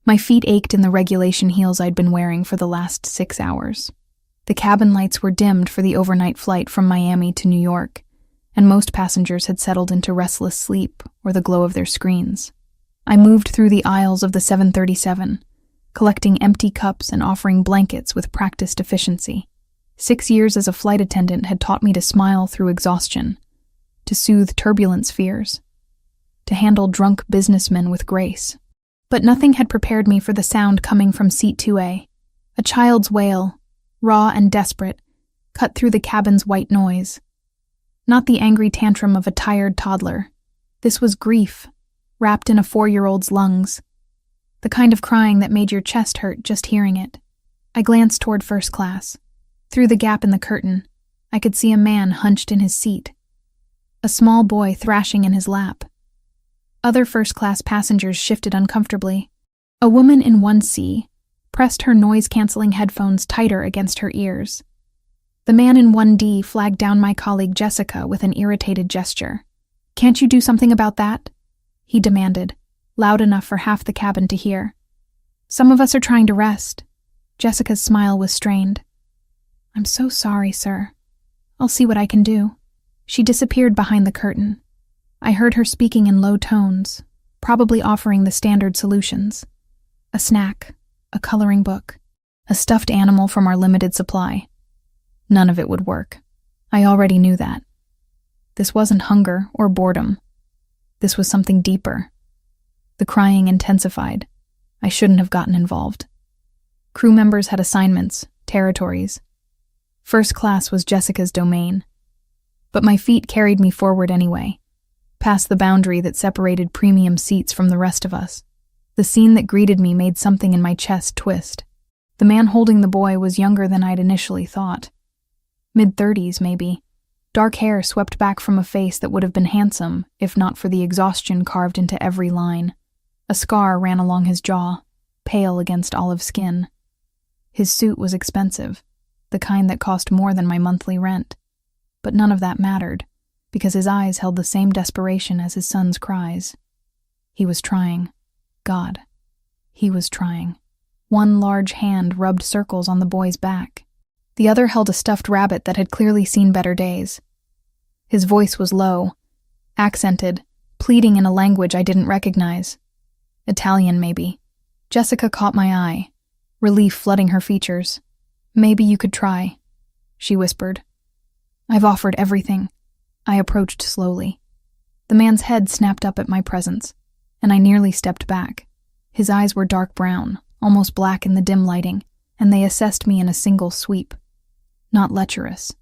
My feet ached in the regulation heels I'd been wearing for the last 6 hours. The cabin lights were dimmed for the overnight flight from Miami to New York, and most passengers had settled into restless sleep or the glow of their screens. I moved through the aisles of the 737, collecting empty cups and offering blankets with practiced efficiency. 6 years as a flight attendant had taught me to smile through exhaustion, to soothe turbulent fears, to handle drunk businessmen with grace. But nothing had prepared me for the sound coming from seat 2A. A child's wail, raw and desperate, cut through the cabin's white noise. Not the angry tantrum of a tired toddler. This was grief, wrapped in a 4-year-old's lungs. The kind of crying that made your chest hurt just hearing it. I glanced toward first class. Through the gap in the curtain, I could see a man hunched in his seat, a small boy thrashing in his lap. Other first-class passengers shifted uncomfortably. A woman in 1C pressed her noise-canceling headphones tighter against her ears. The man in 1D flagged down my colleague Jessica with an irritated gesture. "Can't you do something about that?" he demanded, loud enough for half the cabin to hear. "Some of us are trying to rest." Jessica's smile was strained. "I'm so sorry, sir. I'll see what I can do." She disappeared behind the curtain. I heard her speaking in low tones, probably offering the standard solutions. A snack, a coloring book, a stuffed animal from our limited supply. None of it would work. I already knew that. This wasn't hunger or boredom. This was something deeper. The crying intensified. I shouldn't have gotten involved. Crew members had assignments, territories. First class was Jessica's domain. But my feet carried me forward anyway, past the boundary that separated premium seats from the rest of us. The scene that greeted me made something in my chest twist. The man holding the boy was younger than I'd initially thought. Mid-30s, maybe. Dark hair swept back from a face that would have been handsome if not for the exhaustion carved into every line. A scar ran along his jaw, pale against olive skin. His suit was expensive, the kind that cost more than my monthly rent. But none of that mattered, because his eyes held the same desperation as his son's cries. He was trying. God, he was trying. One large hand rubbed circles on the boy's back. The other held a stuffed rabbit that had clearly seen better days. His voice was low, accented, pleading in a language I didn't recognize. Italian, maybe. Jessica caught my eye, relief flooding her features. "Maybe you could try," she whispered. "I've offered everything." I approached slowly. The man's head snapped up at my presence, and I nearly stepped back. His eyes were dark brown, almost black in the dim lighting, and they assessed me in a single sweep. Not lecherous,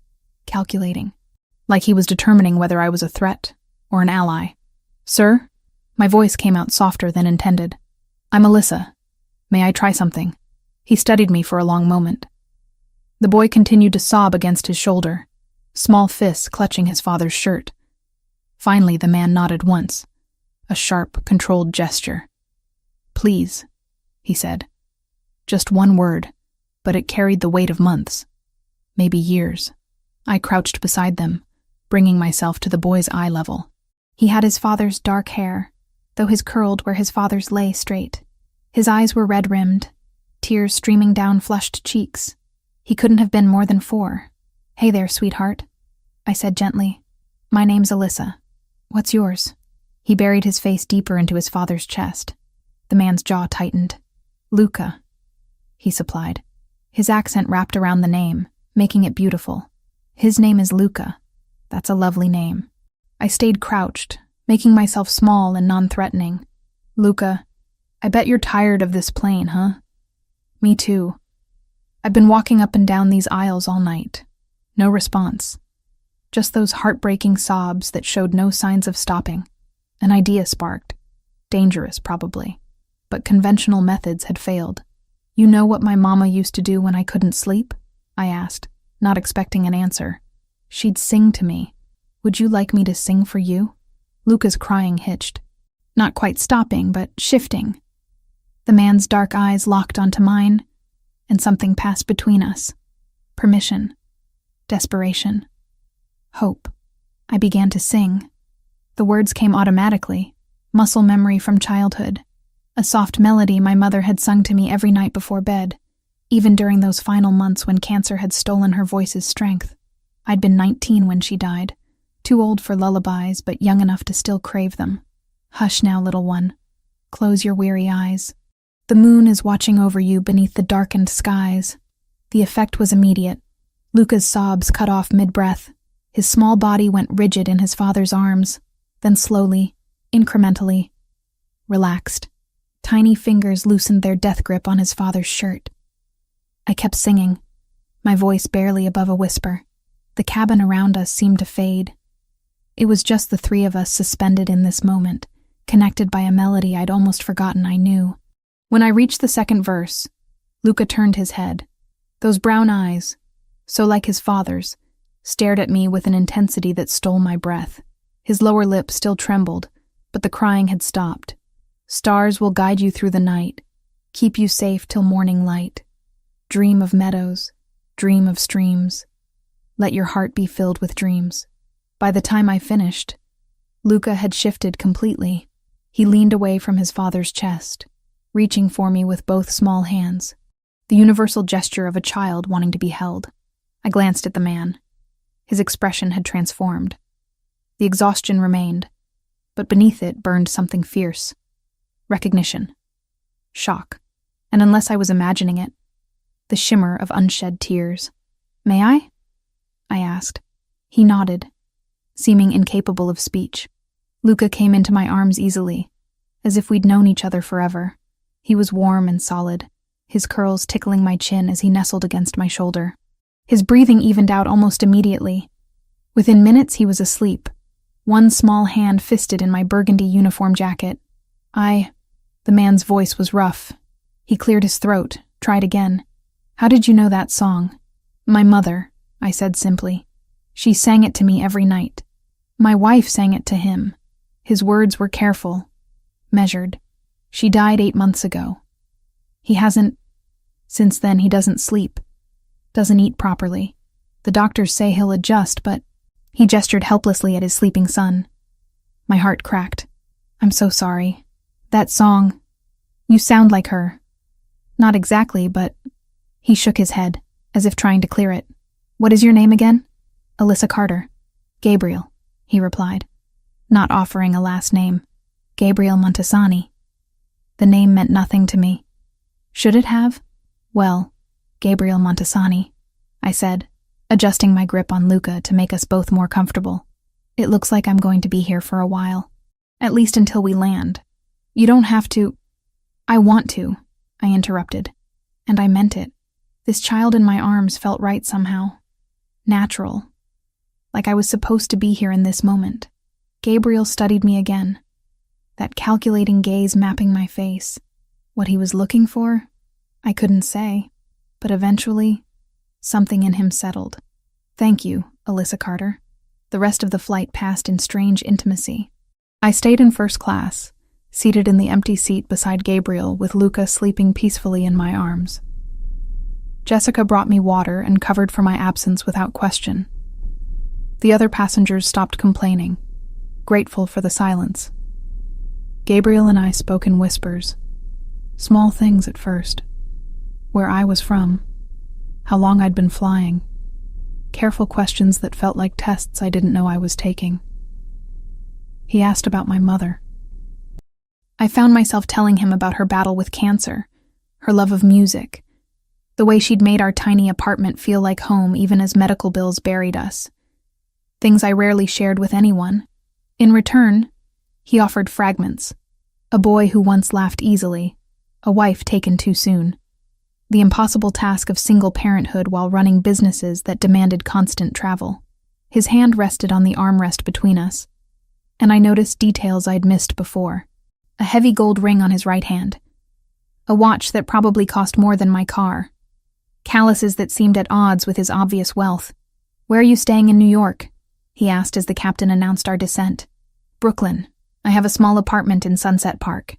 calculating, like he was determining whether I was a threat or an ally. "Sir?" My voice came out softer than intended. "I'm Alyssa. May I try something?" He studied me for a long moment. The boy continued to sob against his shoulder, small fists clutching his father's shirt. Finally, the man nodded once, a sharp, controlled gesture. "Please," he said. Just one word, but it carried the weight of months, maybe years. I crouched beside them, bringing myself to the boy's eye level. He had his father's dark hair, though his curled where his father's lay straight. His eyes were red-rimmed, tears streaming down flushed cheeks. He couldn't have been more than 4. "Hey there, sweetheart," I said gently. "My name's Alyssa. What's yours?" He buried his face deeper into his father's chest. The man's jaw tightened. "Luca," he supplied. His accent wrapped around the name, making it beautiful. "His name is Luca. That's a lovely name." I stayed crouched, making myself small and non-threatening. "Luca, I bet you're tired of this plane, huh?" "Me too. I've been walking up and down these aisles all night. No response. Just those heartbreaking sobs that showed no signs of stopping. An idea sparked. Dangerous, probably. But conventional methods had failed. "You know what my mama used to do when I couldn't sleep?" I asked, not expecting an answer. "She'd sing to me. Would you like me to sing for you?" Luca's crying hitched. Not quite stopping, but shifting. The man's dark eyes locked onto mine, and something passed between us. Permission. Desperation. Hope. I began to sing. The words came automatically, muscle memory from childhood. a soft melody my mother had sung to me every night before bed, even during those final months when cancer had stolen her voice's strength. I'd been 19 when she died, too old for lullabies but young enough to still crave them. Hush now, little one. Close your weary eyes. The moon is watching over you beneath the darkened skies. The effect was immediate. Luca's sobs cut off mid-breath. His small body went rigid in his father's arms, then slowly, incrementally, relaxed. Tiny fingers loosened their death grip on his father's shirt. I kept singing, my voice barely above a whisper. The cabin around us seemed to fade. It was just the three of us suspended in this moment, connected by a melody I'd almost forgotten I knew. When I reached the second verse, Luca turned his head. Those brown eyes, so like his father's, stared at me with an intensity that stole my breath. His lower lip still trembled, but the crying had stopped. Stars will guide you through the night, keep you safe till morning light. Dream of meadows, dream of streams. Let your heart be filled with dreams. By the time I finished, Luca had shifted completely. He leaned away from his father's chest, reaching for me with both small hands, the universal gesture of a child wanting to be held. I glanced at the man. His expression had transformed. The exhaustion remained, but beneath it burned something fierce. Recognition. Shock. And unless I was imagining it, the shimmer of unshed tears. "May I?" I asked. He nodded, seeming incapable of speech. Luca came into my arms easily, as if we'd known each other forever. He was warm and solid, his curls tickling my chin as he nestled against my shoulder. His breathing evened out almost immediately. Within minutes he was asleep, one small hand fisted in my burgundy uniform jacket. The man's voice was rough. He cleared his throat, tried again. "How did you know that song?" "My mother," I said simply. "She sang it to me every night. My wife sang it to him." His words were careful, measured. "She died 8 months ago. He hasn't. Since then, he doesn't sleep, doesn't eat properly. The doctors say he'll adjust, but..." He gestured helplessly at his sleeping son. My heart cracked. "I'm so sorry. That song. You sound like her." "Not exactly, but..." He shook his head, as if trying to clear it. "What is your name again?" "Alyssa Carter." "Gabriel," he replied, not offering a last name. "Gabriel Montesani." The name meant nothing to me. Should it have? "Well, Gabriel Montesani," I said, adjusting my grip on Luca to make us both more comfortable. "It looks like I'm going to be here for a while. At least until we land. You don't have to..." "I want to," I interrupted. And I meant it. This child in my arms felt right somehow. Natural. Like I was supposed to be here in this moment. Gabriel studied me again. That calculating gaze mapping my face. What he was looking for? I couldn't say. But eventually, something in him settled. "Thank you, Alyssa Carter." The rest of the flight passed in strange intimacy. I stayed in first class, seated in the empty seat beside Gabriel with Luca sleeping peacefully in my arms. Jessica brought me water and covered for my absence without question. The other passengers stopped complaining, grateful for the silence. Gabriel and I spoke in whispers. Small things at first. Where I was from. How long I'd been flying. Careful questions that felt like tests I didn't know I was taking. He asked about my mother. I found myself telling him about her battle with cancer, her love of music, the way she'd made our tiny apartment feel like home even as medical bills buried us. Things I rarely shared with anyone. In return, he offered fragments. A boy who once laughed easily, a wife taken too soon. The impossible task of single parenthood while running businesses that demanded constant travel. His hand rested on the armrest between us, and I noticed details I'd missed before. A heavy gold ring on his right hand. A watch that probably cost more than my car. Calluses that seemed at odds with his obvious wealth. "Where are you staying in New York?" he asked as the captain announced our descent. "Brooklyn. I have a small apartment in Sunset Park."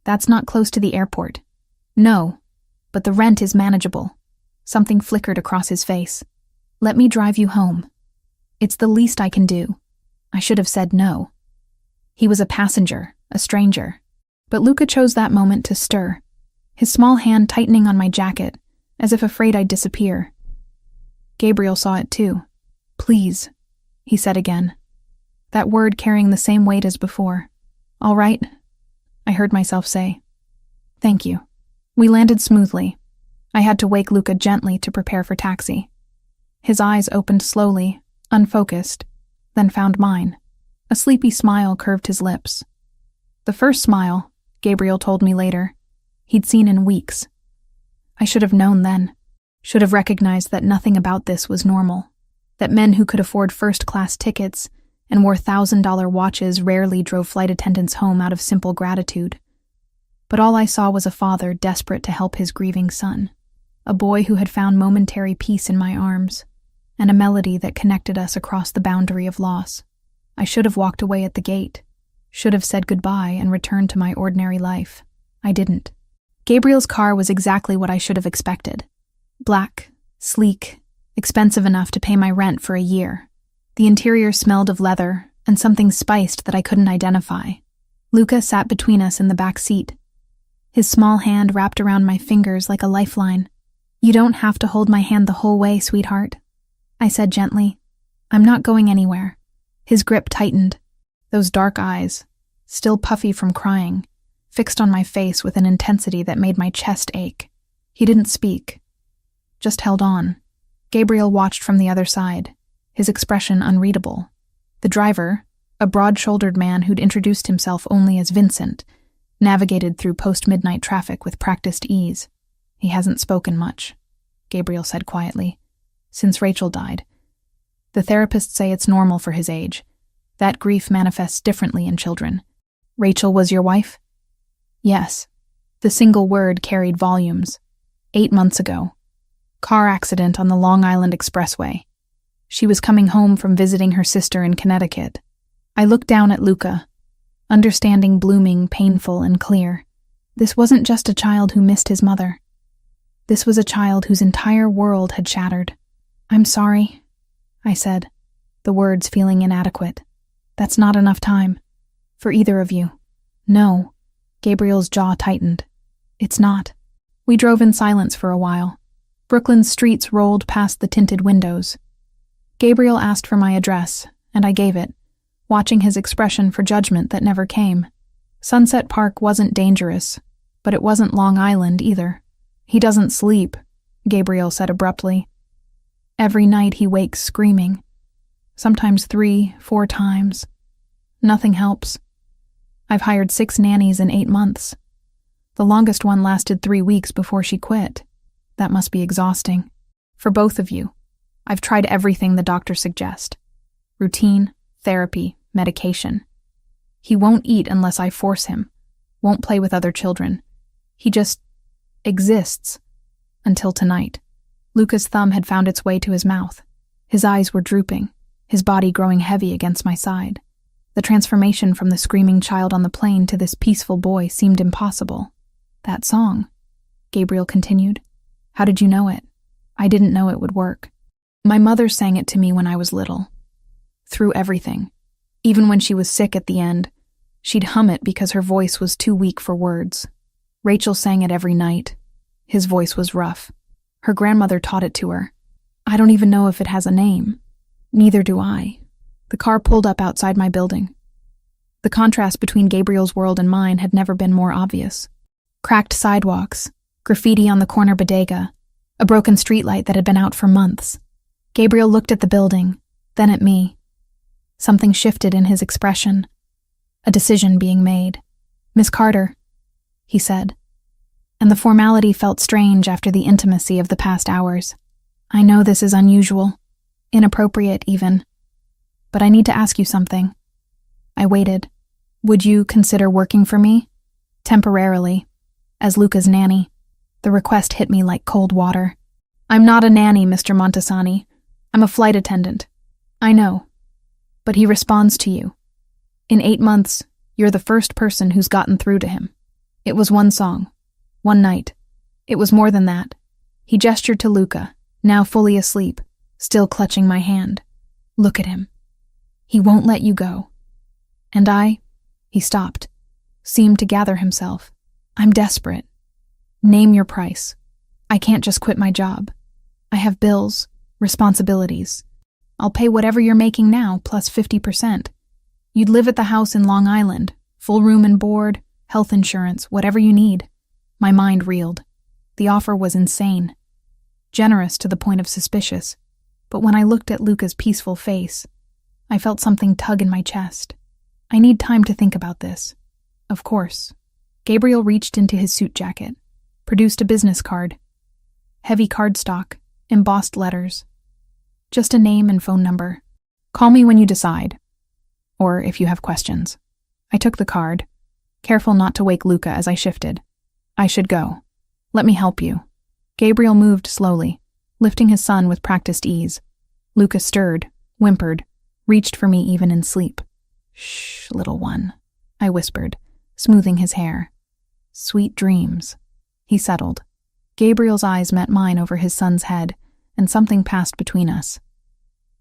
"That's not close to the airport." "No, but the rent is manageable." Something flickered across his face. "Let me drive you home." "It's the least I can do." I should have said no. He was a passenger, a stranger. But Luca chose that moment to stir, his small hand tightening on my jacket, as if afraid I'd disappear. Gabriel saw it too. "Please," he said again, that word carrying the same weight as before. "All right," I heard myself say. "Thank you." We landed smoothly. I had to wake Luca gently to prepare for taxi. His eyes opened slowly, unfocused, then found mine. A sleepy smile curved his lips. The first smile, Gabriel told me later, he'd seen in weeks. I should have known then, should have recognized that nothing about this was normal, that men who could afford first-class tickets and wore $1,000 watches rarely drove flight attendants home out of simple gratitude. But all I saw was a father desperate to help his grieving son, a boy who had found momentary peace in my arms, and a melody that connected us across the boundary of loss. I should have walked away at the gate, should have said goodbye and returned to my ordinary life. I didn't. Gabriel's car was exactly what I should have expected. Black, sleek, expensive enough to pay my rent for a year. The interior smelled of leather and something spiced that I couldn't identify. Luca sat between us in the back seat, his small hand wrapped around my fingers like a lifeline. "You don't have to hold my hand the whole way, sweetheart," I said gently. "I'm not going anywhere." His grip tightened, those dark eyes, still puffy from crying, fixed on my face with an intensity that made my chest ache. He didn't speak, just held on. Gabriel watched from the other side, his expression unreadable. The driver, a broad-shouldered man who'd introduced himself only as Vincent, navigated through post-midnight traffic with practiced ease. "He hasn't spoken much," Gabriel said quietly, "since Rachel died. The therapists say it's normal for his age. That grief manifests differently in children." "Rachel was your wife?" "Yes." The single word carried volumes. 8 months ago. Car accident on the Long Island Expressway. She was coming home from visiting her sister in Connecticut. I looked down at Luca, understanding blooming, painful, and clear. This wasn't just a child who missed his mother. This was a child whose entire world had shattered. "I'm sorry," I said, the words feeling inadequate. "That's not enough time. For either of you." "No." Gabriel's jaw tightened. "It's not." We drove in silence for a while. Brooklyn's streets rolled past the tinted windows. Gabriel asked for my address, and I gave it, watching his expression for judgment that never came. Sunset Park wasn't dangerous, but it wasn't Long Island either. "He doesn't sleep," Gabriel said abruptly. "Every night he wakes screaming. Sometimes 3, 4 times. Nothing helps. I've hired 6 nannies in 8 months. The longest one lasted 3 weeks before she quit. That must be exhausting. For both of you, I've tried everything the doctors suggest. Routine, therapy, medication. He won't eat unless I force him, won't play with other children. He just exists. Until tonight." Luca's thumb had found its way to his mouth. His eyes were drooping, his body growing heavy against my side. The transformation from the screaming child on the plane to this peaceful boy seemed impossible. "That song," Gabriel continued. "How did you know it?" "I didn't know it would work. My mother sang it to me when I was little. Through everything. Even when she was sick at the end, she'd hum it because her voice was too weak for words. Rachel sang it every night. His voice was rough. Her grandmother taught it to her. I don't even know if it has a name. Neither do I." The car pulled up outside my building. The contrast between Gabriel's world and mine had never been more obvious. Cracked sidewalks, graffiti on the corner bodega, a broken streetlight that had been out for months. Gabriel looked at the building, then at me. Something shifted in his expression. A decision being made. "Miss Carter," he said. And the formality felt strange after the intimacy of the past hours. "I know this is unusual, inappropriate even, but I need to ask you something." I waited. "Would you consider working for me? Temporarily, as Luca's nanny?" The request hit me like cold water. "I'm not a nanny, Mr. Montesani. I'm a flight attendant." "I know. But he responds to you. In 8 months, you're the first person who's gotten through to him. It was one song. One night. It was more than that." He gestured to Luca, now fully asleep, still clutching my hand. "Look at him. He won't let you go." And he stopped, seemed to gather himself. I'm desperate. Name your price. I can't just quit my job. I have bills, responsibilities. I'll pay whatever you're making now, plus 50%. You'd live at the house in Long Island, full room and board, health insurance, whatever you need. My mind reeled. The offer was insane. Generous to the point of suspicious. But when I looked at Luca's peaceful face, I felt something tug in my chest. I need time to think about this. Of course. Gabriel reached into his suit jacket, produced a business card. Heavy cardstock, embossed letters. Just a name and phone number. Call me when you decide. Or if you have questions. I took the card, careful not to wake Luca as I shifted. I should go. Let me help you. Gabriel moved slowly, lifting his son with practiced ease. Luca stirred, whimpered, reached for me even in sleep. Shh, little one, I whispered, smoothing his hair. Sweet dreams. He settled. Gabriel's eyes met mine over his son's head, and something passed between us.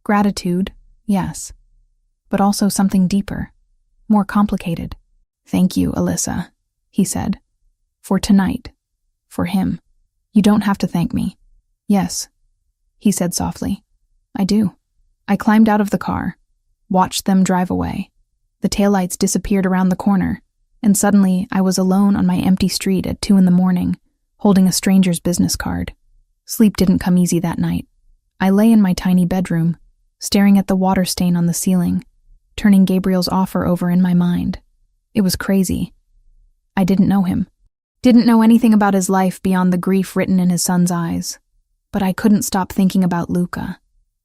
Gratitude, yes, but also something deeper, more complicated. Thank you, Alyssa, he said. For tonight. For him. You don't have to thank me. Yes, he said softly. I do. I climbed out of the car, watched them drive away. The taillights disappeared around the corner, and suddenly I was alone on my empty street at 2 a.m, holding a stranger's business card. Sleep didn't come easy that night. I lay in my tiny bedroom, staring at the water stain on the ceiling, turning Gabriel's offer over in my mind. It was crazy. I didn't know him. Didn't know anything about his life beyond the grief written in his son's eyes. But I couldn't stop thinking about Luca,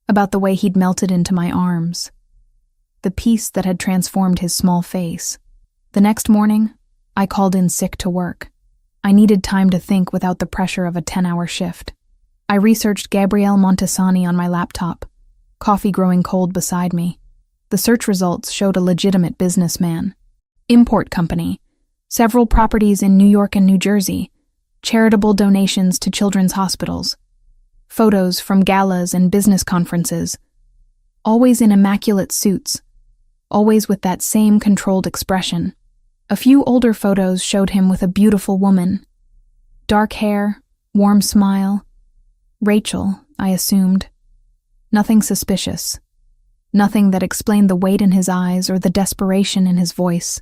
about the way he'd melted into my arms, the peace that had transformed his small face. The next morning, I called in sick to work. I needed time to think without the pressure of a 10-hour shift. I researched Gabriele Montesani on my laptop, coffee growing cold beside me. The search results showed a legitimate businessman. Import company, several properties in New York and New Jersey, charitable donations to children's hospitals, photos from galas and business conferences, always in immaculate suits, always with that same controlled expression. A few older photos showed him with a beautiful woman. Dark hair, warm smile. Rachel, I assumed. Nothing suspicious. Nothing that explained the weight in his eyes or the desperation in his voice.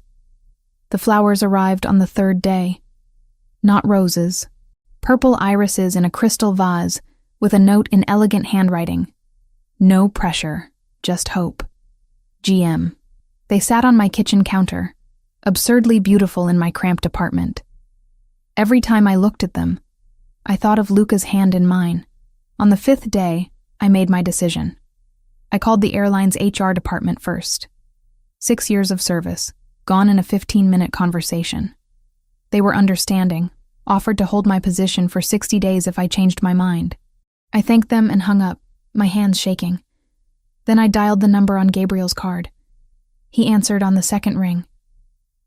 The flowers arrived on the 3rd day. Not roses. Purple irises in a crystal vase with a note in elegant handwriting. No pressure, just hope. GM. They sat on my kitchen counter, absurdly beautiful in my cramped apartment. Every time I looked at them, I thought of Luca's hand in mine. On the 5th day, I made my decision. I called the airline's HR department first. 6 years of service, gone in a 15-minute conversation. They were understanding, offered to hold my position for 60 days if I changed my mind. I thanked them and hung up, my hands shaking. Then I dialed the number on Gabriel's card. He answered on the 2nd ring.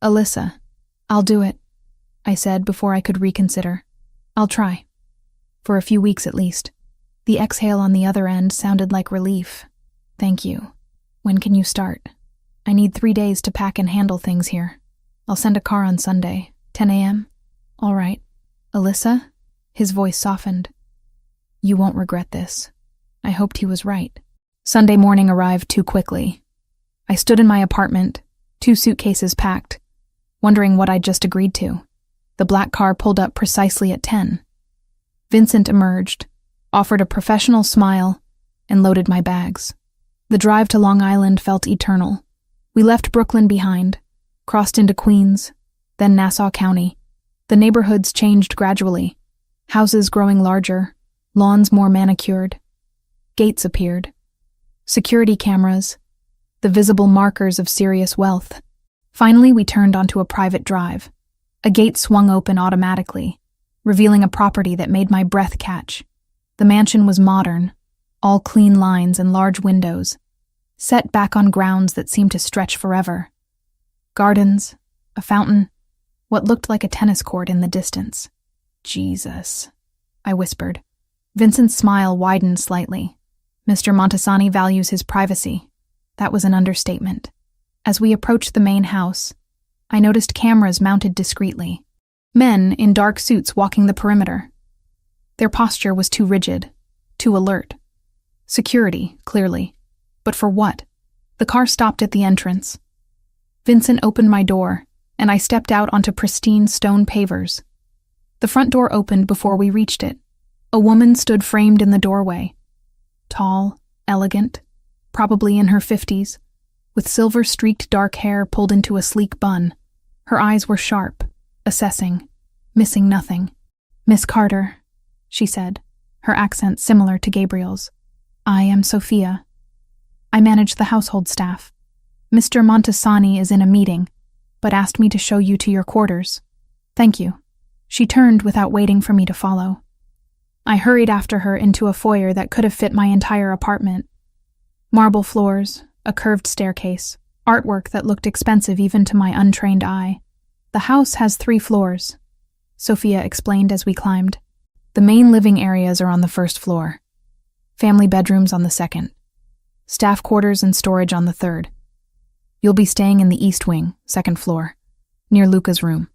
Alyssa, I'll do it, I said before I could reconsider. I'll try. For a few weeks at least. The exhale on the other end sounded like relief. Thank you. When can you start? I need 3 days to pack and handle things here. I'll send a car on Sunday, 10 a.m. All right. Alyssa? His voice softened. You won't regret this. I hoped he was right. Sunday morning arrived too quickly. I stood in my apartment, 2 suitcases packed, wondering what I'd just agreed to. The black car pulled up precisely at 10. Vincent emerged, offered a professional smile, and loaded my bags. The drive to Long Island felt eternal. We left Brooklyn behind, crossed into Queens, then Nassau County. The neighborhoods changed gradually, houses growing larger, lawns more manicured. Gates appeared. Security cameras, the visible markers of serious wealth. Finally, we turned onto a private drive. A gate swung open automatically, revealing a property that made my breath catch. The mansion was modern, all clean lines and large windows, set back on grounds that seemed to stretch forever. Gardens, a fountain, what looked like a tennis court in the distance. Jesus, I whispered. Vincent's smile widened slightly. Mr. Montesani values his privacy. That was an understatement. As we approached the main house, I noticed cameras mounted discreetly. Men in dark suits walking the perimeter. Their posture was too rigid, too alert. Security, clearly. But for what? The car stopped at the entrance. Vincent opened my door, and I stepped out onto pristine stone pavers. The front door opened before we reached it. A woman stood framed in the doorway. Tall, elegant, probably in her 50s, with silver-streaked dark hair pulled into a sleek bun. Her eyes were sharp, assessing, missing nothing. "Miss Carter," she said, her accent similar to Gabriel's. "I am Sophia. I manage the household staff. Mr. Montesani is in a meeting, but asked me to show you to your quarters." "Thank you." She turned without waiting for me to follow. I hurried after her into a foyer that could have fit my entire apartment. Marble floors, a curved staircase, artwork that looked expensive even to my untrained eye. "The house has 3 floors," Sophia explained as we climbed. "The main living areas are on the 1st floor. Family bedrooms on the 2nd. Staff quarters and storage on the 3rd. You'll be staying in the east wing, 2nd floor, near Luca's room."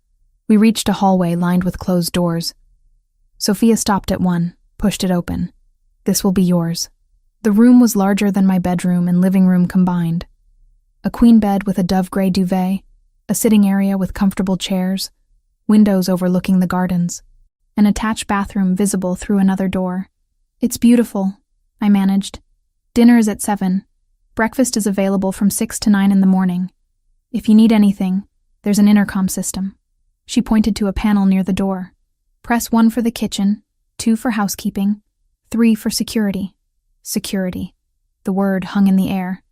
We reached a hallway lined with closed doors. Sophia stopped at one, pushed it open. "This will be yours." The room was larger than my bedroom and living room combined. A queen bed with a dove-gray duvet, a sitting area with comfortable chairs, windows overlooking the gardens, an attached bathroom visible through another door. "It's beautiful," I managed. "Dinner is at 7. Breakfast is available from 6 to 9 in the morning. If you need anything, there's an intercom system." She pointed to a panel near the door. "Press 1 for the kitchen, 2 for housekeeping, 3 for security." Security. The word hung in the air.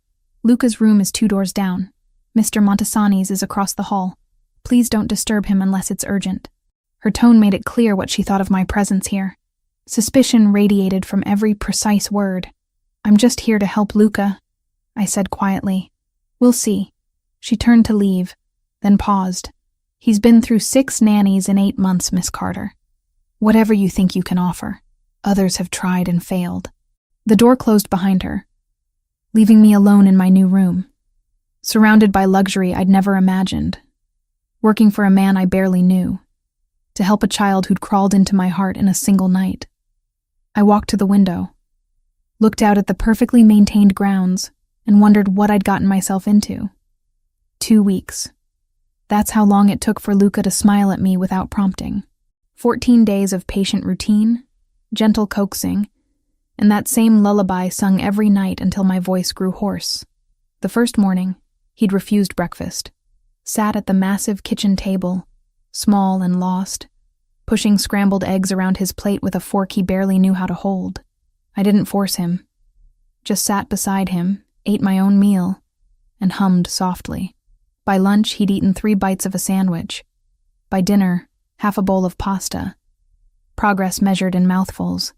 "Luca's room is 2 doors down. Mr. Montesani's is across the hall. Please don't disturb him unless it's urgent." Her tone made it clear what she thought of my presence here. Suspicion radiated from every precise word. "I'm just here to help Luca," I said quietly. "We'll see." She turned to leave, then paused. "He's been through 6 nannies in 8 months, Miss Carter. Whatever you think you can offer. Others have tried and failed." The door closed behind her, leaving me alone in my new room, surrounded by luxury I'd never imagined, working for a man I barely knew, to help a child who'd crawled into my heart in a single night. I walked to the window, looked out at the perfectly maintained grounds, and wondered what I'd gotten myself into. 2 weeks. That's how long it took for Luca to smile at me without prompting. 14 days of patient routine, gentle coaxing, and that same lullaby sung every night until my voice grew hoarse. The first morning, he'd refused breakfast, sat at the massive kitchen table, small and lost, pushing scrambled eggs around his plate with a fork he barely knew how to hold. I didn't force him, just sat beside him, ate my own meal, and hummed softly. By lunch, he'd eaten 3 bites of a sandwich. By dinner, half a bowl of pasta. Progress measured in mouthfuls.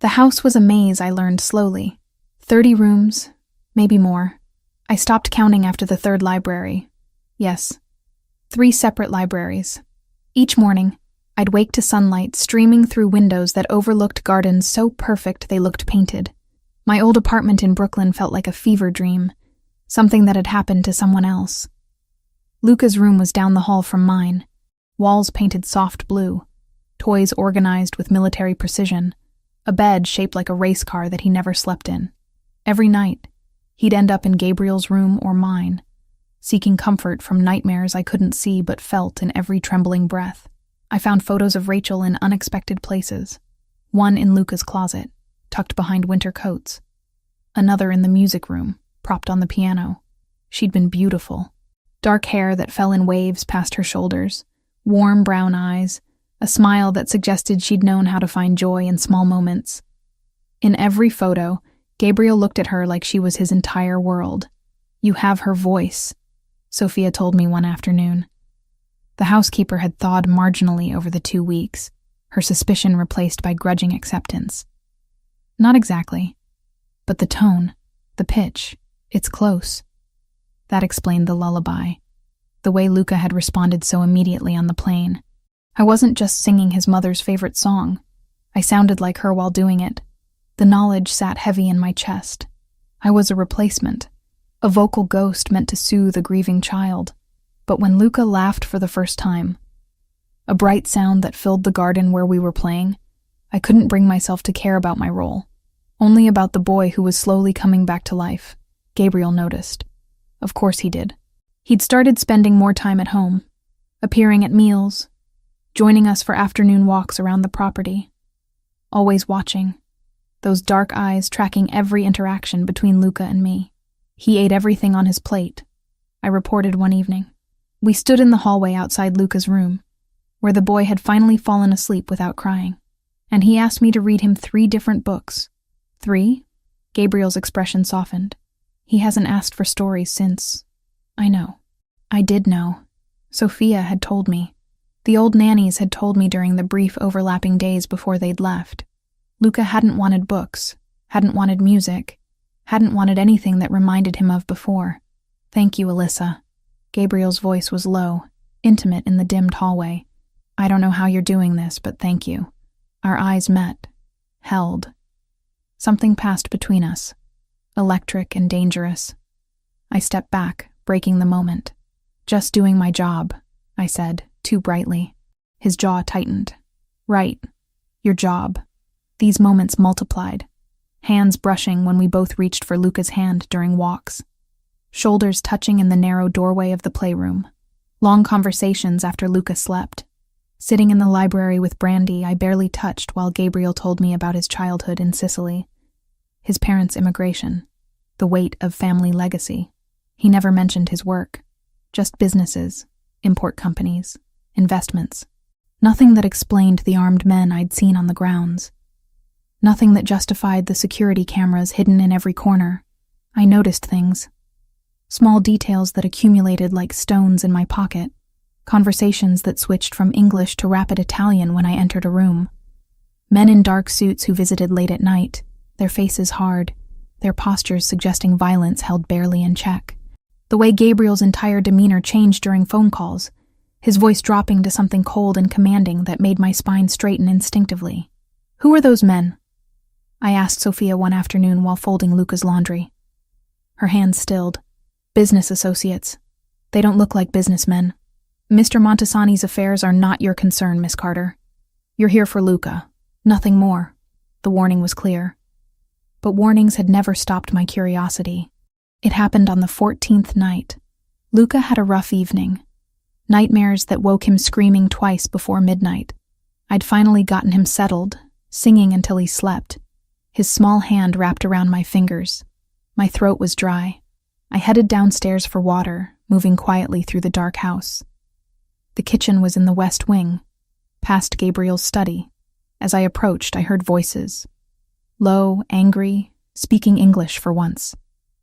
The house was a maze, I learned slowly. 30 rooms, maybe more. I stopped counting after the 3rd library. Yes, 3 separate libraries. Each morning, I'd wake to sunlight streaming through windows that overlooked gardens so perfect they looked painted. My old apartment in Brooklyn felt like a fever dream, something that had happened to someone else. Luca's room was down the hall from mine, walls painted soft blue, toys organized with military precision, a bed shaped like a race car that he never slept in. Every night, he'd end up in Gabriel's room or mine, seeking comfort from nightmares I couldn't see but felt in every trembling breath. I found photos of Rachel in unexpected places. One in Luca's closet, tucked behind winter coats. Another in the music room, propped on the piano. She'd been beautiful. Dark hair that fell in waves past her shoulders, warm brown eyes, a smile that suggested she'd known how to find joy in small moments. In every photo, Gabriel looked at her like she was his entire world. "You have her voice," Sophia told me one afternoon. The housekeeper had thawed marginally over the 2 weeks, her suspicion replaced by grudging acceptance. Not exactly, but the tone, the pitch, it's close. That explained the lullaby, the way Luca had responded so immediately on the plane. I wasn't just singing his mother's favorite song. I sounded like her while doing it. The knowledge sat heavy in my chest. I was a replacement, a vocal ghost meant to soothe a grieving child. But when Luca laughed for the first time, a bright sound that filled the garden where we were playing, I couldn't bring myself to care about my role. Only about the boy who was slowly coming back to life. Gabriel noticed. Of course he did. He'd started spending more time at home, appearing at meals, joining us for afternoon walks around the property. Always watching, those dark eyes tracking every interaction between Luca and me. He ate everything on his plate, I reported one evening. We stood in the hallway outside Luca's room, where the boy had finally fallen asleep without crying, and he asked me to read him 3 different books. 3? Gabriel's expression softened. He hasn't asked for stories since. I know. I did know. Sophia had told me. The old nannies had told me during the brief overlapping days before they'd left. Luca hadn't wanted books, hadn't wanted music, hadn't wanted anything that reminded him of before. Thank you, Alyssa. Gabriel's voice was low, intimate in the dimmed hallway. I don't know how you're doing this, but thank you. Our eyes met, held. Something passed between us, electric and dangerous. I stepped back, breaking the moment. Just doing my job, I said, too brightly. His jaw tightened. Right. Your job. These moments multiplied, hands brushing when we both reached for Luca's hand during walks, shoulders touching in the narrow doorway of the playroom, long conversations after Luca slept. Sitting in the library with Brandy, I barely touched while Gabriel told me about his childhood in Sicily, his parents' immigration, the weight of family legacy. He never mentioned his work, just businesses, import companies, investments. Nothing that explained the armed men I'd seen on the grounds. Nothing that justified the security cameras hidden in every corner. I noticed things. Small details that accumulated like stones in my pocket. Conversations that switched from English to rapid Italian when I entered a room. Men in dark suits who visited late at night, their faces hard, their postures suggesting violence held barely in check. The way Gabriel's entire demeanor changed during phone calls, his voice dropping to something cold and commanding that made my spine straighten instinctively. Who are those men? I asked Sophia one afternoon while folding Luca's laundry. Her hands stilled. Business associates. They don't look like businessmen. Mr. Montesani's affairs are not your concern, Miss Carter. You're here for Luca. Nothing more. The warning was clear. But warnings had never stopped my curiosity. It happened on the 14th night. Luca had a rough evening. Nightmares that woke him screaming twice before midnight. I'd finally gotten him settled, singing until he slept. His small hand wrapped around my fingers. My throat was dry. I headed downstairs for water, moving quietly through the dark house. The kitchen was in the west wing, past Gabriel's study. As I approached, I heard voices. Low, angry, speaking English for once.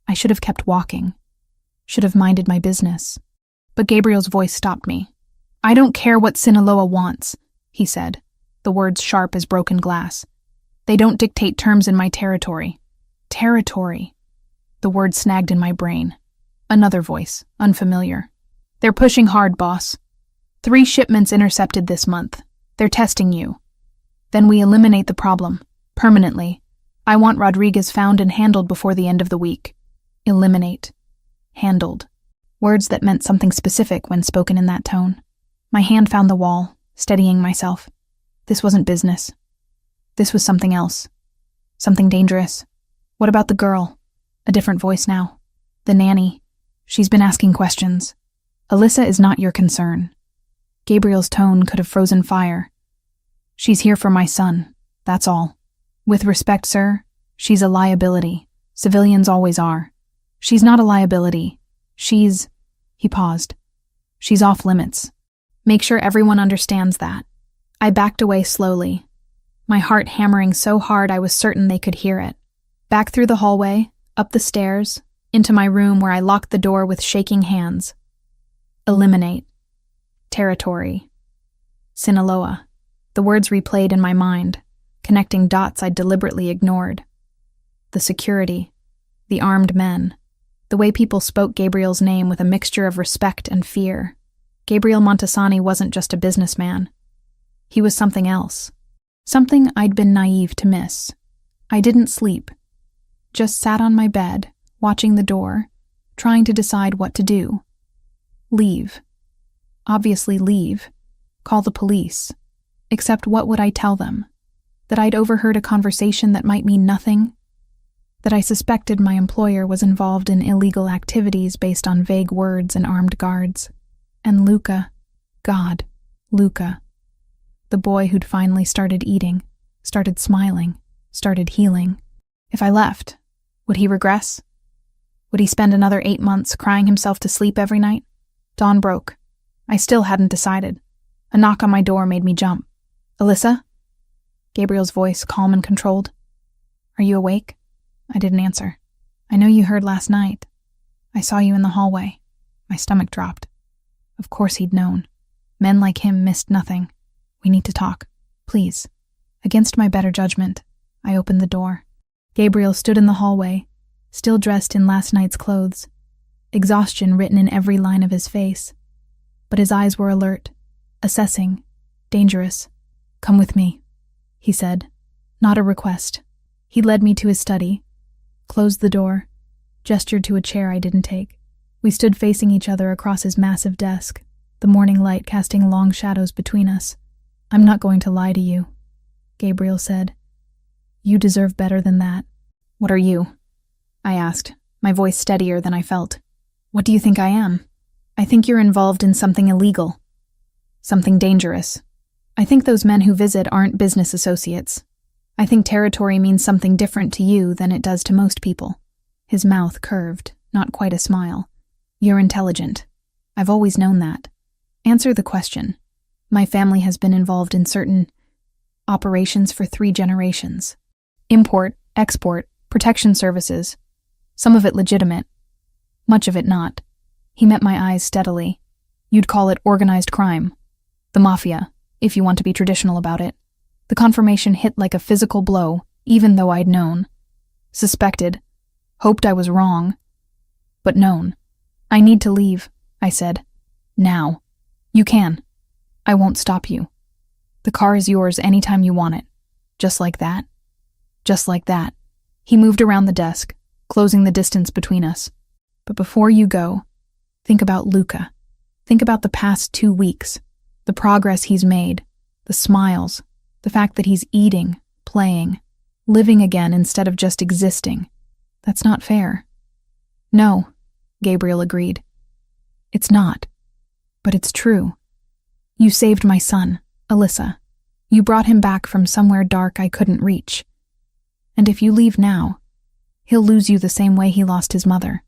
I should have kept walking. Should have minded my business. But Gabriel's voice stopped me. I don't care what Sinaloa wants, he said, the words sharp as broken glass. They don't dictate terms in my territory. Territory. The word snagged in my brain. Another voice, unfamiliar. They're pushing hard, boss. 3 shipments intercepted this month. They're testing you. Then we eliminate the problem, permanently. I want Rodriguez found and handled before the end of the week. Eliminate. Handled. Words that meant something specific when spoken in that tone. My hand found the wall, steadying myself. This wasn't business. This was something else. Something dangerous. What about the girl? A different voice now. The nanny. She's been asking questions. Alyssa is not your concern. Gabriel's tone could have frozen fire. She's here for my son. That's all. With respect, sir, she's a liability. Civilians always are. She's not a liability. She's... He paused. She's off limits. Make sure everyone understands that. I backed away slowly, my heart hammering so hard I was certain they could hear it. Back through the hallway, up the stairs, into my room where I locked the door with shaking hands. Eliminate. Territory. Sinaloa. The words replayed in my mind, connecting dots I'd deliberately ignored. The security. The armed men. The way people spoke Gabriel's name with a mixture of respect and fear. Gabriel Montesani wasn't just a businessman. He was something else. Something I'd been naive to miss. I didn't sleep. Just sat on my bed, watching the door, trying to decide what to do. Leave. Obviously leave. Call the police. Except what would I tell them? That I'd overheard a conversation that might mean nothing? That I suspected my employer was involved in illegal activities based on vague words and armed guards? And Luca, God, Luca, the boy who'd finally started eating, started smiling, started healing. If I left, would he regress? Would he spend another 8 months crying himself to sleep every night? Dawn broke. I still hadn't decided. A knock on my door made me jump. Alyssa? Gabriel's voice, calm and controlled. Are you awake? I didn't answer. I know you heard last night. I saw you in the hallway. My stomach dropped. Of course he'd known. Men like him missed nothing. We need to talk. Please. Against my better judgment, I opened the door. Gabriel stood in the hallway, still dressed in last night's clothes, exhaustion written in every line of his face. But his eyes were alert, assessing, dangerous. Come with me, he said. Not a request. He led me to his study, closed the door, gestured to a chair I didn't take. We stood facing each other across his massive desk, the morning light casting long shadows between us. I'm not going to lie to you, Gabriel said. You deserve better than that. What are you? I asked, my voice steadier than I felt. What do you think I am? I think you're involved in something illegal. Something dangerous. I think those men who visit aren't business associates. I think territory means something different to you than it does to most people. His mouth curved, not quite a smile. You're intelligent. I've always known that. Answer the question. My family has been involved in certain operations for 3 generations. Import, export, protection services. Some of it legitimate. Much of it not. He met my eyes steadily. You'd call it organized crime. The mafia, if you want to be traditional about it. The confirmation hit like a physical blow, even though I'd known. Suspected. Hoped I was wrong. But known. I need to leave, I said. Now. You can. I won't stop you. The car is yours anytime you want it. Just like that. Just like that. He moved around the desk, closing the distance between us. But before you go, think about Luca. Think about the past 2 weeks, the progress he's made, the smiles, the fact that he's eating, playing, living again instead of just existing. That's not fair. No, Gabriel agreed. It's not. But it's true. You saved my son, Alyssa. You brought him back from somewhere dark I couldn't reach. And if you leave now, he'll lose you the same way he lost his mother.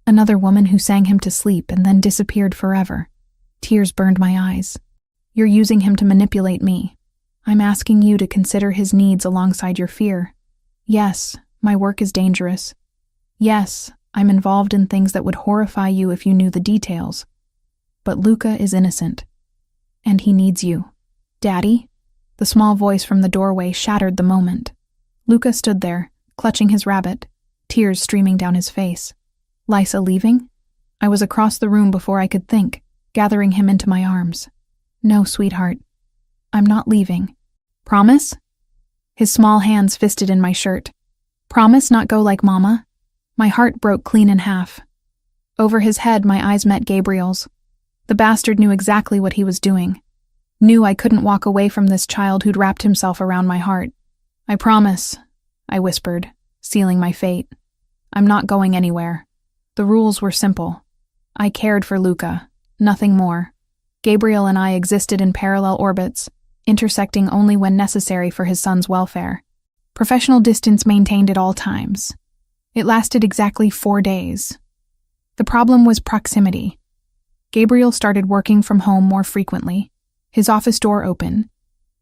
Another woman who sang him to sleep and then disappeared forever. Tears burned my eyes. You're using him to manipulate me. I'm asking you to consider his needs alongside your fear. Yes, my work is dangerous. Yes, I'm involved in things that would horrify you if you knew the details. But Luca is innocent. And he needs you. Daddy? The small voice from the doorway shattered the moment. Luca stood there, clutching his rabbit, tears streaming down his face. Lysa leaving? I was across the room before I could think, gathering him into my arms. No, sweetheart. I'm not leaving. Promise? His small hands fisted in my shirt. Promise not go like Mama? My heart broke clean in half. Over his head, my eyes met Gabriel's. The bastard knew exactly what he was doing. Knew I couldn't walk away from this child who'd wrapped himself around my heart. I promise, I whispered, sealing my fate. I'm not going anywhere. The rules were simple. I cared for Luca, nothing more. Gabriel and I existed in parallel orbits, intersecting only when necessary for his son's welfare. Professional distance maintained at all times. It lasted exactly 4 days. The problem was proximity. Gabriel started working from home more frequently, his office door open,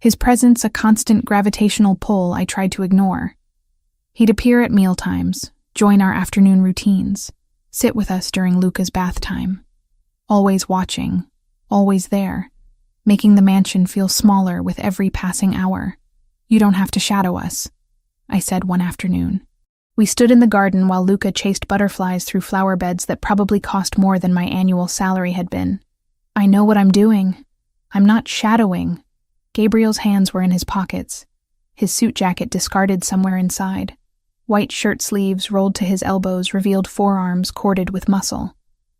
his presence a constant gravitational pull I tried to ignore. He'd appear at mealtimes, join our afternoon routines, sit with us during Luca's bath time. Always watching, always there, making the mansion feel smaller with every passing hour. You don't have to shadow us, I said one afternoon. We stood in the garden while Luca chased butterflies through flower beds that probably cost more than my annual salary had been. I know what I'm doing. I'm not shadowing. Gabriel's hands were in his pockets, his suit jacket discarded somewhere inside. White shirt sleeves rolled to his elbows revealed forearms corded with muscle.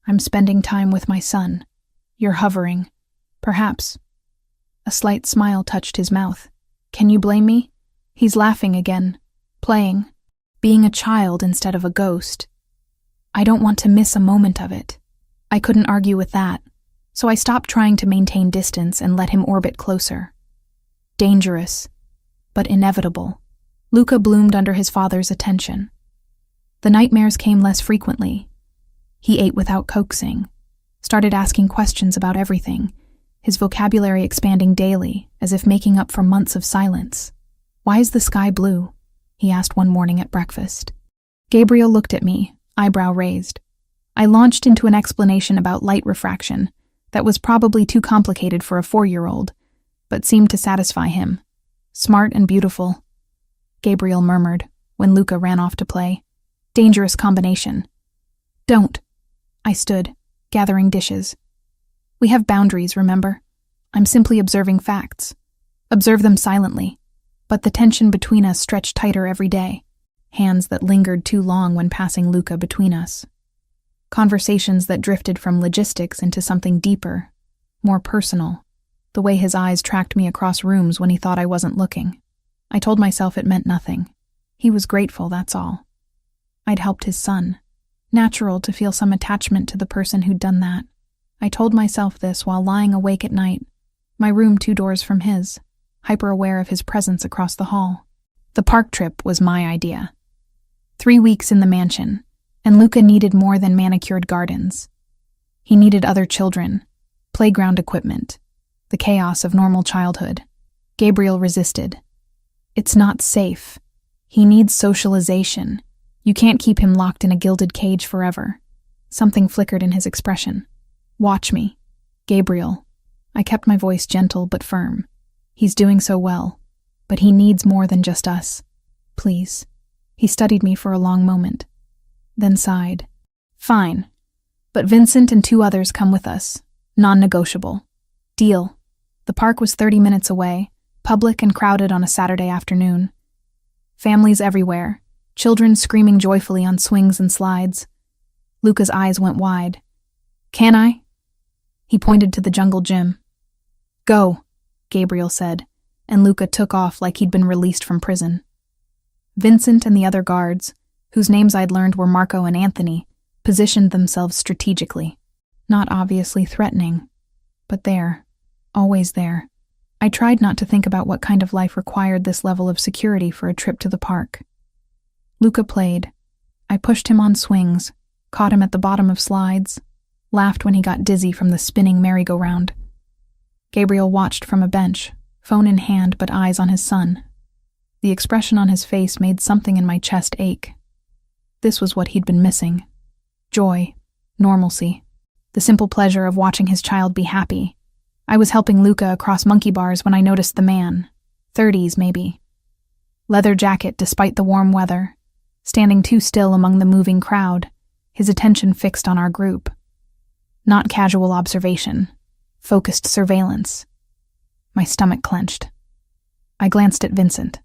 I'm spending time with my son. You're hovering. Perhaps. A slight smile touched his mouth. Can you blame me? He's laughing again. Playing. Being a child instead of a ghost. I don't want to miss a moment of it. I couldn't argue with that, so I stopped trying to maintain distance and let him orbit closer. Dangerous, but inevitable. Luca bloomed under his father's attention. The nightmares came less frequently. He ate without coaxing, started asking questions about everything, his vocabulary expanding daily, as if making up for months of silence. Why is the sky blue? He asked one morning at breakfast. Gabriel looked at me, eyebrow raised. I launched into an explanation about light refraction that was probably too complicated for a 4-year-old, but seemed to satisfy him. Smart and beautiful, Gabriel murmured when Luca ran off to play. Dangerous combination. Don't. I stood, gathering dishes. We have boundaries, remember? I'm simply observing facts. Observe them silently. But the tension between us stretched tighter every day. Hands that lingered too long when passing Luca between us. Conversations that drifted from logistics into something deeper, more personal. The way his eyes tracked me across rooms when he thought I wasn't looking. I told myself it meant nothing. He was grateful, that's all. I'd helped his son. Natural to feel some attachment to the person who'd done that. I told myself this while lying awake at night, my room 2 doors from his, hyper-aware of his presence across the hall. The park trip was my idea. 3 weeks in the mansion, and Luca needed more than manicured gardens. He needed other children, playground equipment, the chaos of normal childhood. Gabriel resisted. It's not safe. He needs socialization. You can't keep him locked in a gilded cage forever. Something flickered in his expression. Watch me. Gabriel. I kept my voice gentle but firm. He's doing so well, but he needs more than just us. Please. He studied me for a long moment, then sighed. Fine, but Vincent and 2 others come with us. Non-negotiable. Deal. The park was 30 minutes away, public and crowded on a Saturday afternoon. Families everywhere, children screaming joyfully on swings and slides. Luca's eyes went wide. Can I? He pointed to the jungle gym. Go, Gabriel said, and Luca took off like he'd been released from prison. Vincent and the other guards, whose names I'd learned were Marco and Anthony, positioned themselves strategically. Not obviously threatening, but there, always there. I tried not to think about what kind of life required this level of security for a trip to the park. Luca played. I pushed him on swings, caught him at the bottom of slides, laughed when he got dizzy from the spinning merry-go-round. Gabriel watched from a bench, phone in hand but eyes on his son. The expression on his face made something in my chest ache. This was what he'd been missing. Joy, normalcy, the simple pleasure of watching his child be happy. I was helping Luca across monkey bars when I noticed the man, 30s maybe. Leather jacket despite the warm weather, standing too still among the moving crowd, his attention fixed on our group. Not casual observation, focused surveillance. My stomach clenched. I glanced at Vincent,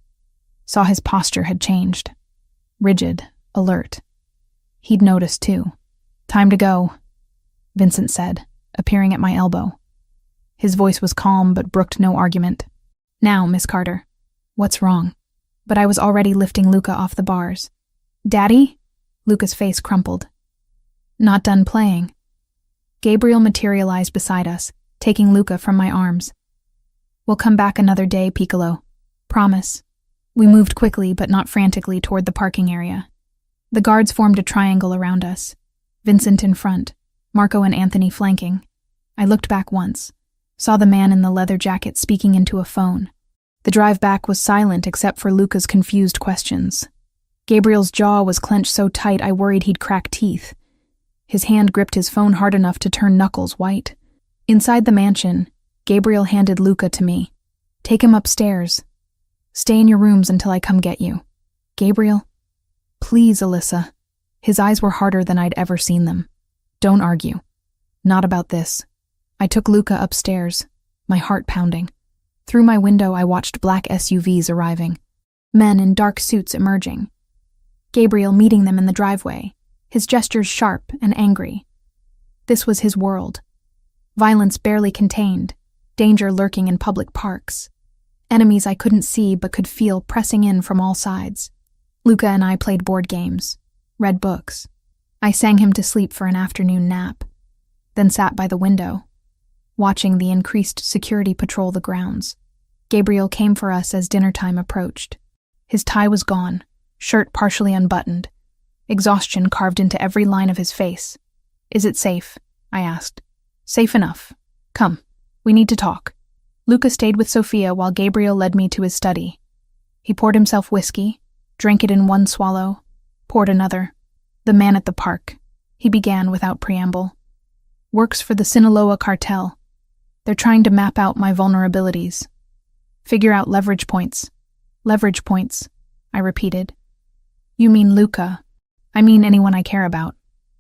saw his posture had changed. Rigid, alert. He'd noticed too. Time to go, Vincent said, appearing at my elbow. His voice was calm but brooked no argument. Now, Miss Carter. What's wrong? But I was already lifting Luca off the bars. Daddy? Luca's face crumpled. Not done playing. Gabriel materialized beside us, taking Luca from my arms. We'll come back another day, Piccolo. Promise. We moved quickly but not frantically toward the parking area. The guards formed a triangle around us. Vincent in front, Marco and Anthony flanking. I looked back once, saw the man in the leather jacket speaking into a phone. The drive back was silent except for Luca's confused questions. Gabriel's jaw was clenched so tight I worried he'd crack teeth. His hand gripped his phone hard enough to turn knuckles white. Inside the mansion, Gabriel handed Luca to me. Take him upstairs. Stay in your rooms until I come get you. Gabriel? Please, Alyssa. His eyes were harder than I'd ever seen them. Don't argue. Not about this. I took Luca upstairs, my heart pounding. Through my window I watched black SUVs arriving. Men in dark suits emerging. Gabriel meeting them in the driveway, his gestures sharp and angry. This was his world. Violence barely contained, danger lurking in public parks. Enemies I couldn't see but could feel pressing in from all sides. Luca and I played board games, read books. I sang him to sleep for an afternoon nap, then sat by the window, watching the increased security patrol the grounds. Gabriel came for us as dinner time approached. His tie was gone, shirt partially unbuttoned, exhaustion carved into every line of his face. "Is it safe?" I asked. "Safe enough. Come, we need to talk." Luca stayed with Sophia while Gabriel led me to his study. He poured himself whiskey, drank it in one swallow, poured another. "The man at the park," he began without preamble, "works for the Sinaloa cartel. They're trying to map out my vulnerabilities. Figure out leverage points." "Leverage points," I repeated. "You mean Luca?" "I mean anyone I care about."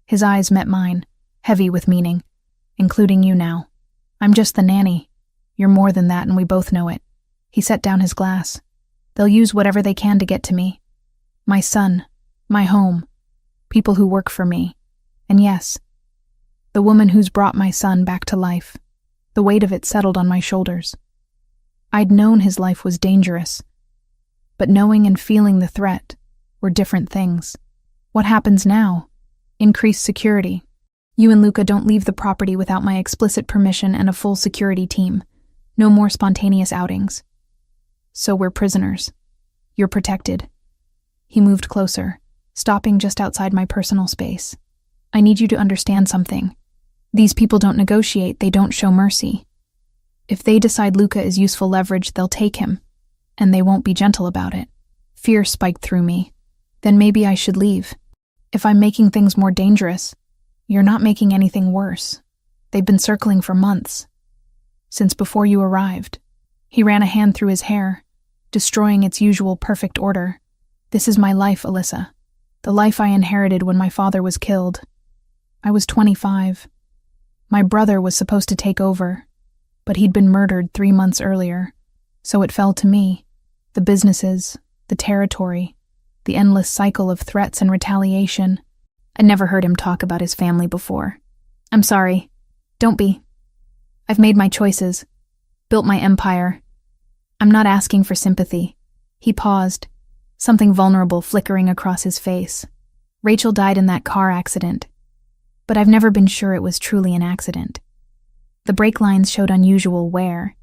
His eyes met mine, heavy with meaning. "Including you now. I'm just the nanny. You're more than that, and we both know it." He set down his glass. "They'll use whatever they can to get to me. My son, my home, people who work for me. And yes, the woman who's brought my son back to life." The weight of it settled on my shoulders. I'd known his life was dangerous, but knowing and feeling the threat were different things. "What happens now?" "Increased security. You and Luca don't leave the property without my explicit permission and a full security team. No more spontaneous outings. So we're prisoners. You're protected." He moved closer, stopping just outside my personal space. "I need you to understand something. These people don't negotiate, they don't show mercy. If they decide Luca is useful leverage, they'll take him, and they won't be gentle about it." Fear spiked through me. "Then maybe I should leave. If I'm making things more dangerous, you're not making anything worse. They've been circling for months. Since before you arrived." He ran a hand through his hair, destroying its usual perfect order. "This is my life, Alyssa. The life I inherited when my father was killed. I was 25. My brother was supposed to take over, but he'd been murdered 3 months earlier, so it fell to me. The businesses, the territory, the endless cycle of threats and retaliation." I'd never heard him talk about his family before. "I'm sorry. Don't be. I've made my choices, built my empire. I'm not asking for sympathy." He paused, something vulnerable flickering across his face. "Rachel died in that car accident, but I've never been sure it was truly an accident. The brake lines showed unusual wear.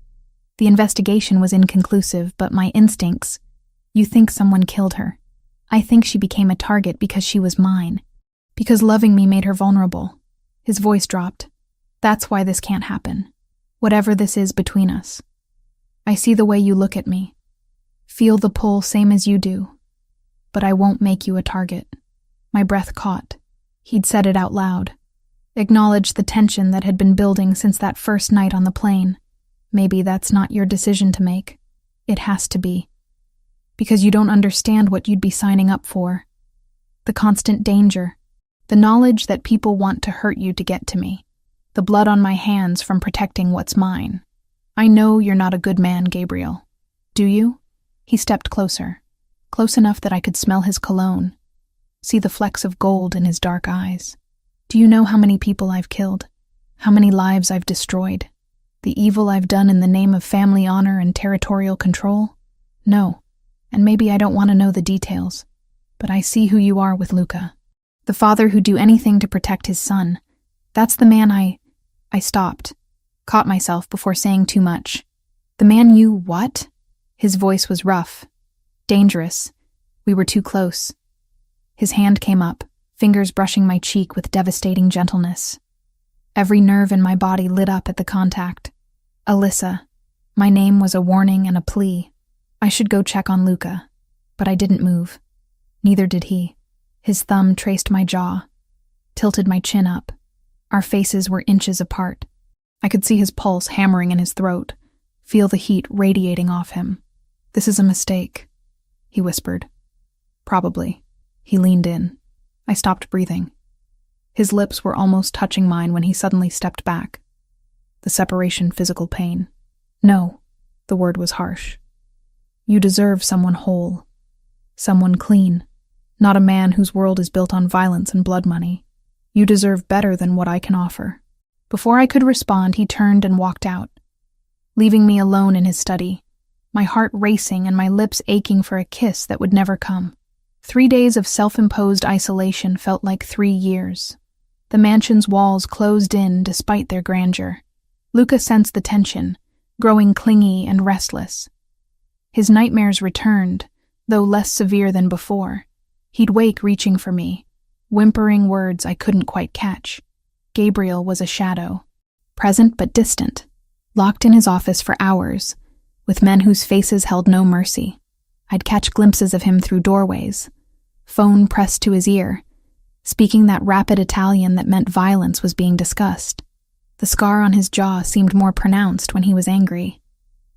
The investigation was inconclusive, but my instincts— you think someone killed her. I think she became a target because she was mine, because loving me made her vulnerable." His voice dropped. "That's why this can't happen. Whatever this is between us. I see the way you look at me, feel the pull same as you do, but I won't make you a target." My breath caught. He'd said it out loud. Acknowledged the tension that had been building since that first night on the plane. "Maybe that's not your decision to make. It has to be. Because you don't understand what you'd be signing up for. The constant danger. The knowledge that people want to hurt you to get to me. The blood on my hands from protecting what's mine. I know you're not a good man, Gabriel. Do you?" He stepped closer, close enough that I could smell his cologne, see the flecks of gold in his dark eyes. "Do you know how many people I've killed? How many lives I've destroyed? The evil I've done in the name of family honor and territorial control? No, and maybe I don't want to know the details, but I see who you are with Luca. The father who'd do anything to protect his son. That's the man I stopped, caught myself before saying too much. The man you what?" His voice was rough, dangerous. We were too close. His hand came up, fingers brushing my cheek with devastating gentleness. Every nerve in my body lit up at the contact. "Alyssa." My name was a warning and a plea. I should go check on Luca, but I didn't move. Neither did he. His thumb traced my jaw, tilted my chin up. Our faces were inches apart. I could see his pulse hammering in his throat, feel the heat radiating off him. "This is a mistake," he whispered. "Probably." He leaned in. I stopped breathing. His lips were almost touching mine when he suddenly stepped back. The separation physical pain. "No," the word was harsh. "You deserve someone whole. Someone clean. Not a man whose world is built on violence and blood money. You deserve better than what I can offer." Before I could respond, he turned and walked out, leaving me alone in his study, my heart racing and my lips aching for a kiss that would never come. 3 days of self-imposed isolation felt like 3 years. The mansion's walls closed in despite their grandeur. Luca sensed the tension, growing clingy and restless. His nightmares returned, though less severe than before. He'd wake reaching for me, whimpering words I couldn't quite catch. Gabriel was a shadow, present but distant, locked in his office for hours, with men whose faces held no mercy. I'd catch glimpses of him through doorways, phone pressed to his ear, speaking that rapid Italian that meant violence was being discussed. The scar on his jaw seemed more pronounced when he was angry,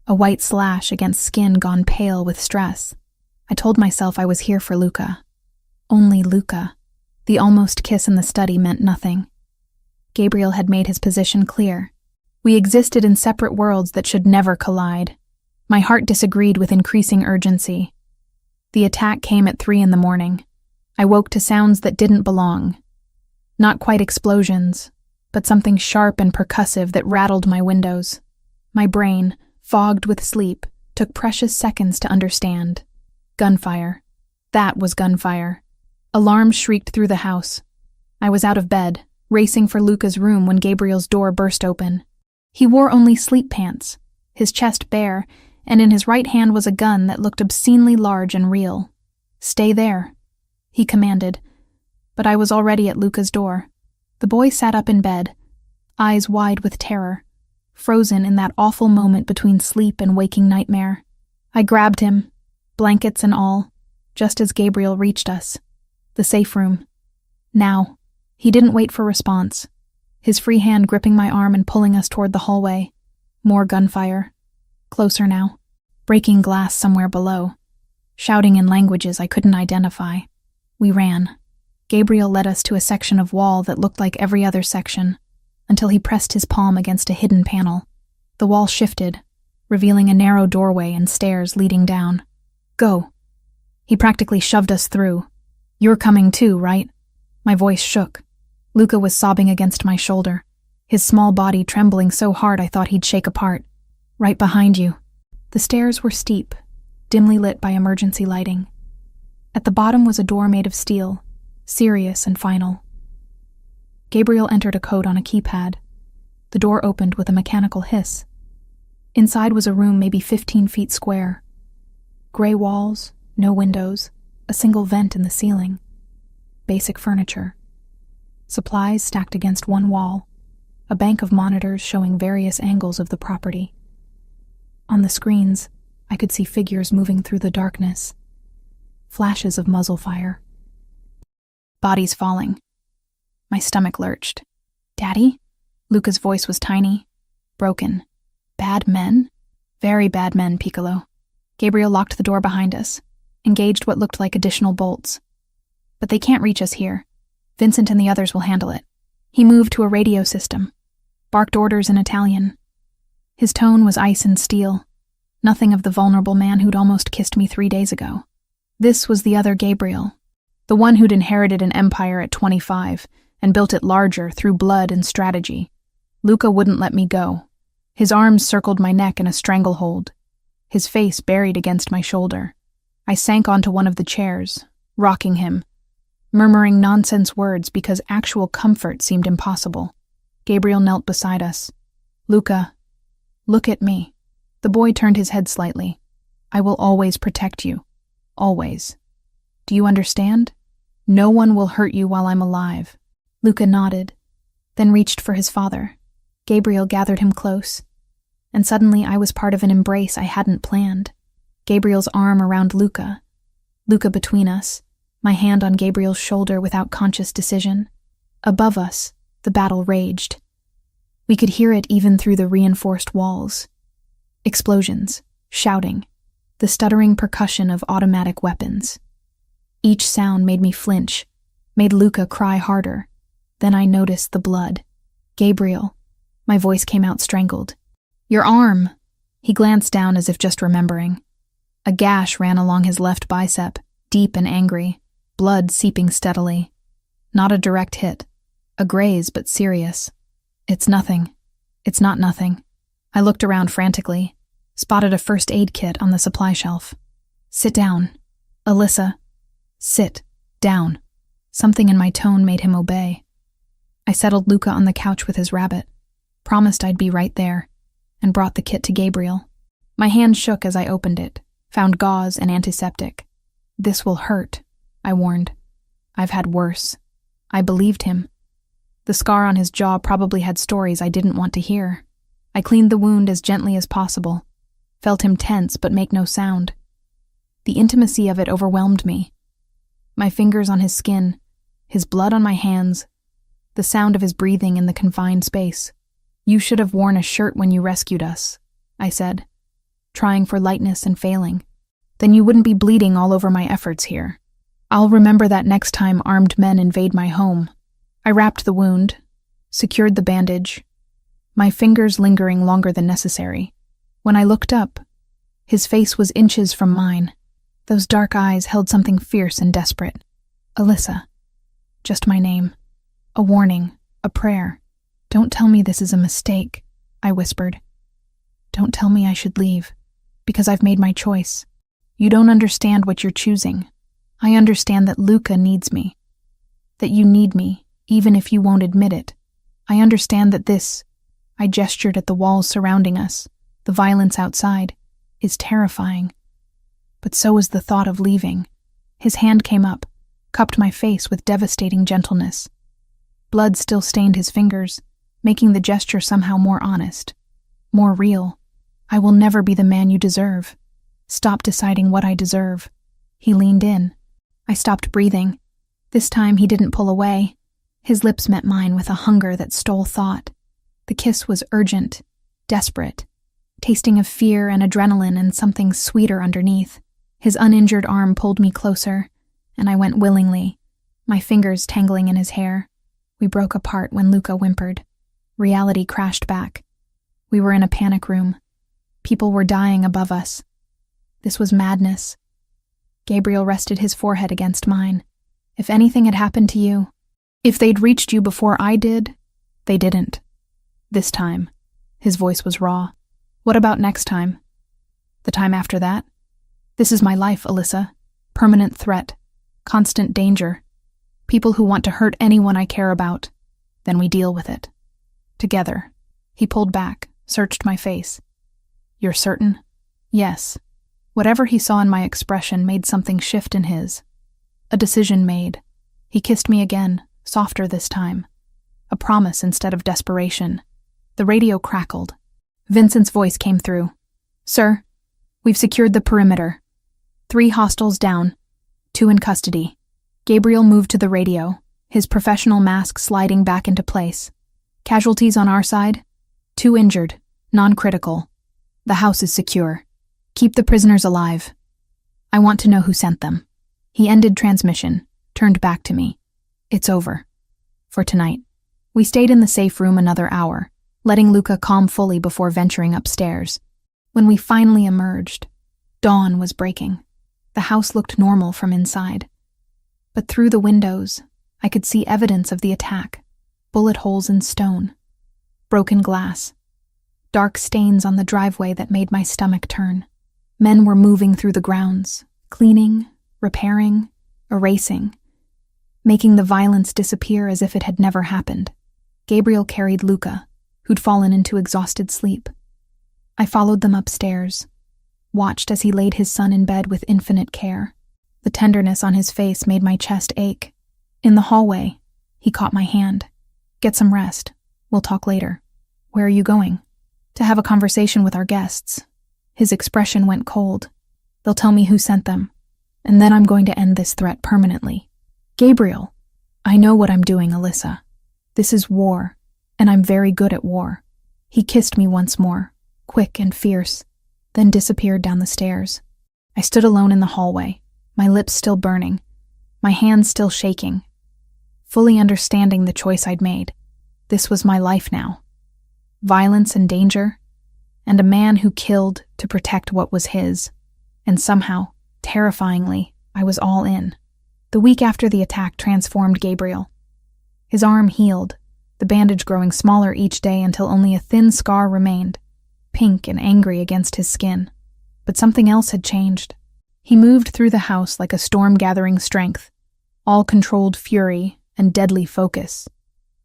a white slash against skin gone pale with stress. I told myself I was here for Luca. Only Luca. The almost kiss in the study meant nothing. Gabriel had made his position clear. We existed in separate worlds that should never collide. My heart disagreed with increasing urgency. The attack came at 3 a.m. I woke to sounds that didn't belong. Not quite explosions, but something sharp and percussive that rattled my windows. My brain, fogged with sleep, took precious seconds to understand. Gunfire. That was gunfire. Alarms shrieked through the house. I was out of bed, racing for Luca's room when Gabriel's door burst open. He wore only sleep pants, his chest bare, and in his right hand was a gun that looked obscenely large and real. "Stay there," he commanded, but I was already at Luca's door. The boy sat up in bed, eyes wide with terror, frozen in that awful moment between sleep and waking nightmare. I grabbed him, blankets and all, just as Gabriel reached us. The safe room. Now. He didn't wait for response, his free hand gripping my arm and pulling us toward the hallway. More gunfire. Closer now. Breaking glass somewhere below. Shouting in languages I couldn't identify. We ran. Gabriel led us to a section of wall that looked like every other section, until he pressed his palm against a hidden panel. The wall shifted, revealing a narrow doorway and stairs leading down. "Go." He practically shoved us through. "You're coming too, right?" My voice shook. Luca was sobbing against my shoulder, his small body trembling so hard I thought he'd shake apart. "Right behind you." The stairs were steep, dimly lit by emergency lighting. At the bottom was a door made of steel, serious and final. Gabriel entered a code on a keypad. The door opened with a mechanical hiss. Inside was a room maybe 15 feet square. Gray walls, no windows, a single vent in the ceiling. Basic furniture. Supplies stacked against one wall. A bank of monitors showing various angles of the property. On the screens, I could see figures moving through the darkness. Flashes of muzzle fire. Bodies falling. My stomach lurched. "Daddy?" Luca's voice was tiny, broken. "Bad men?" "Very bad men, Piccolo." Gabriel locked the door behind us, engaged what looked like additional bolts. "But they can't reach us here. Vincent and the others will handle it." He moved to a radio system, barked orders in Italian. His tone was ice and steel, nothing of the vulnerable man who'd almost kissed me 3 days ago. This was the other Gabriel, the one who'd inherited an empire at 25 and built it larger through blood and strategy. Luca wouldn't let me go. His arms circled my neck in a stranglehold, his face buried against my shoulder. I sank onto one of the chairs, rocking him, murmuring nonsense words because actual comfort seemed impossible. Gabriel knelt beside us. "Luca, look at me." The boy turned his head slightly. "I will always protect you. Always. Do you understand? No one will hurt you while I'm alive." Luca nodded, then reached for his father. Gabriel gathered him close, and suddenly I was part of an embrace I hadn't planned. Gabriel's arm around Luca. Luca between us, my hand on Gabriel's shoulder without conscious decision. Above us, the battle raged. We could hear it even through the reinforced walls. Explosions, shouting, the stuttering percussion of automatic weapons. Each sound made me flinch, made Luca cry harder. Then I noticed the blood. "Gabriel," my voice came out strangled. "Your arm." He glanced down as if just remembering. A gash ran along his left bicep, deep and angry, blood seeping steadily. Not a direct hit, a graze but serious. It's nothing. It's not nothing. I looked around frantically, spotted a first aid kit on the supply shelf. Sit down. Alyssa, sit down. Something in my tone made him obey. I settled Luca on the couch with his rabbit, promised I'd be right there, and brought the kit to Gabriel. My hand shook as I opened it, found gauze and antiseptic. This will hurt, I warned. I've had worse. I believed him. The scar on his jaw probably had stories I didn't want to hear. I cleaned the wound as gently as possible, felt him tense but make no sound. The intimacy of it overwhelmed me. My fingers on his skin, his blood on my hands, the sound of his breathing in the confined space. You should have worn a shirt when you rescued us, I said, trying for lightness and failing. Then you wouldn't be bleeding all over my efforts here. I'll remember that next time armed men invade my home. I wrapped the wound, secured the bandage, my fingers lingering longer than necessary. When I looked up, his face was inches from mine. Those dark eyes held something fierce and desperate. Alyssa. Just my name. A warning, a prayer. Don't tell me this is a mistake, I whispered. Don't tell me I should leave, because I've made my choice. You don't understand what you're choosing. I understand that Luca needs me. That you need me, even if you won't admit it. I understand that this, I gestured at the walls surrounding us, the violence outside, is terrifying. But so is the thought of leaving. His hand came up, cupped my face with devastating gentleness. Blood still stained his fingers, making the gesture somehow more honest, more real. I will never be the man you deserve. Stop deciding what I deserve. He leaned in. I stopped breathing. This time he didn't pull away. His lips met mine with a hunger that stole thought. The kiss was urgent, desperate, tasting of fear and adrenaline and something sweeter underneath. His uninjured arm pulled me closer, and I went willingly, my fingers tangling in his hair. We broke apart when Luca whimpered. Reality crashed back. We were in a panic room. People were dying above us. This was madness. Gabriel rested his forehead against mine. If anything had happened to you, if they'd reached you before I did, they didn't. This time, his voice was raw. What about next time? The time after that? This is my life, Alyssa. Permanent threat. Constant danger. People who want to hurt anyone I care about. Then we deal with it. Together. He pulled back, searched my face. You're certain? Yes. Whatever he saw in my expression made something shift in his. A decision made. He kissed me again, softer this time. A promise instead of desperation. The radio crackled. Vincent's voice came through. Sir, we've secured the perimeter. 3 hostiles down, 2 in custody. Gabriel moved to the radio, his professional mask sliding back into place. Casualties on our side? 2 injured, non-critical. The house is secure. Keep the prisoners alive. I want to know who sent them. He ended transmission, turned back to me. It's over. For tonight. We stayed in the safe room another hour, letting Luca calm fully before venturing upstairs. When we finally emerged, dawn was breaking. The house looked normal from inside. But through the windows, I could see evidence of the attack. Bullet holes in stone. Broken glass. Dark stains on the driveway that made my stomach turn. Men were moving through the grounds, cleaning, repairing, erasing, making the violence disappear as if it had never happened. Gabriel carried Luca, who'd fallen into exhausted sleep. I followed them upstairs, watched as he laid his son in bed with infinite care. The tenderness on his face made my chest ache. In the hallway, he caught my hand. Get some rest. We'll talk later. Where are you going? To have a conversation with our guests. His expression went cold. They'll tell me who sent them, and then I'm going to end this threat permanently. Gabriel, I know what I'm doing, Alyssa. This is war, and I'm very good at war. He kissed me once more, quick and fierce, then disappeared down the stairs. I stood alone in the hallway, my lips still burning, my hands still shaking, fully understanding the choice I'd made. This was my life now. Violence and danger, and a man who killed to protect what was his. And somehow, terrifyingly, I was all in. The week after the attack transformed Gabriel. His arm healed, the bandage growing smaller each day until only a thin scar remained, pink and angry against his skin. But something else had changed. He moved through the house like a storm gathering strength, all controlled fury and deadly focus.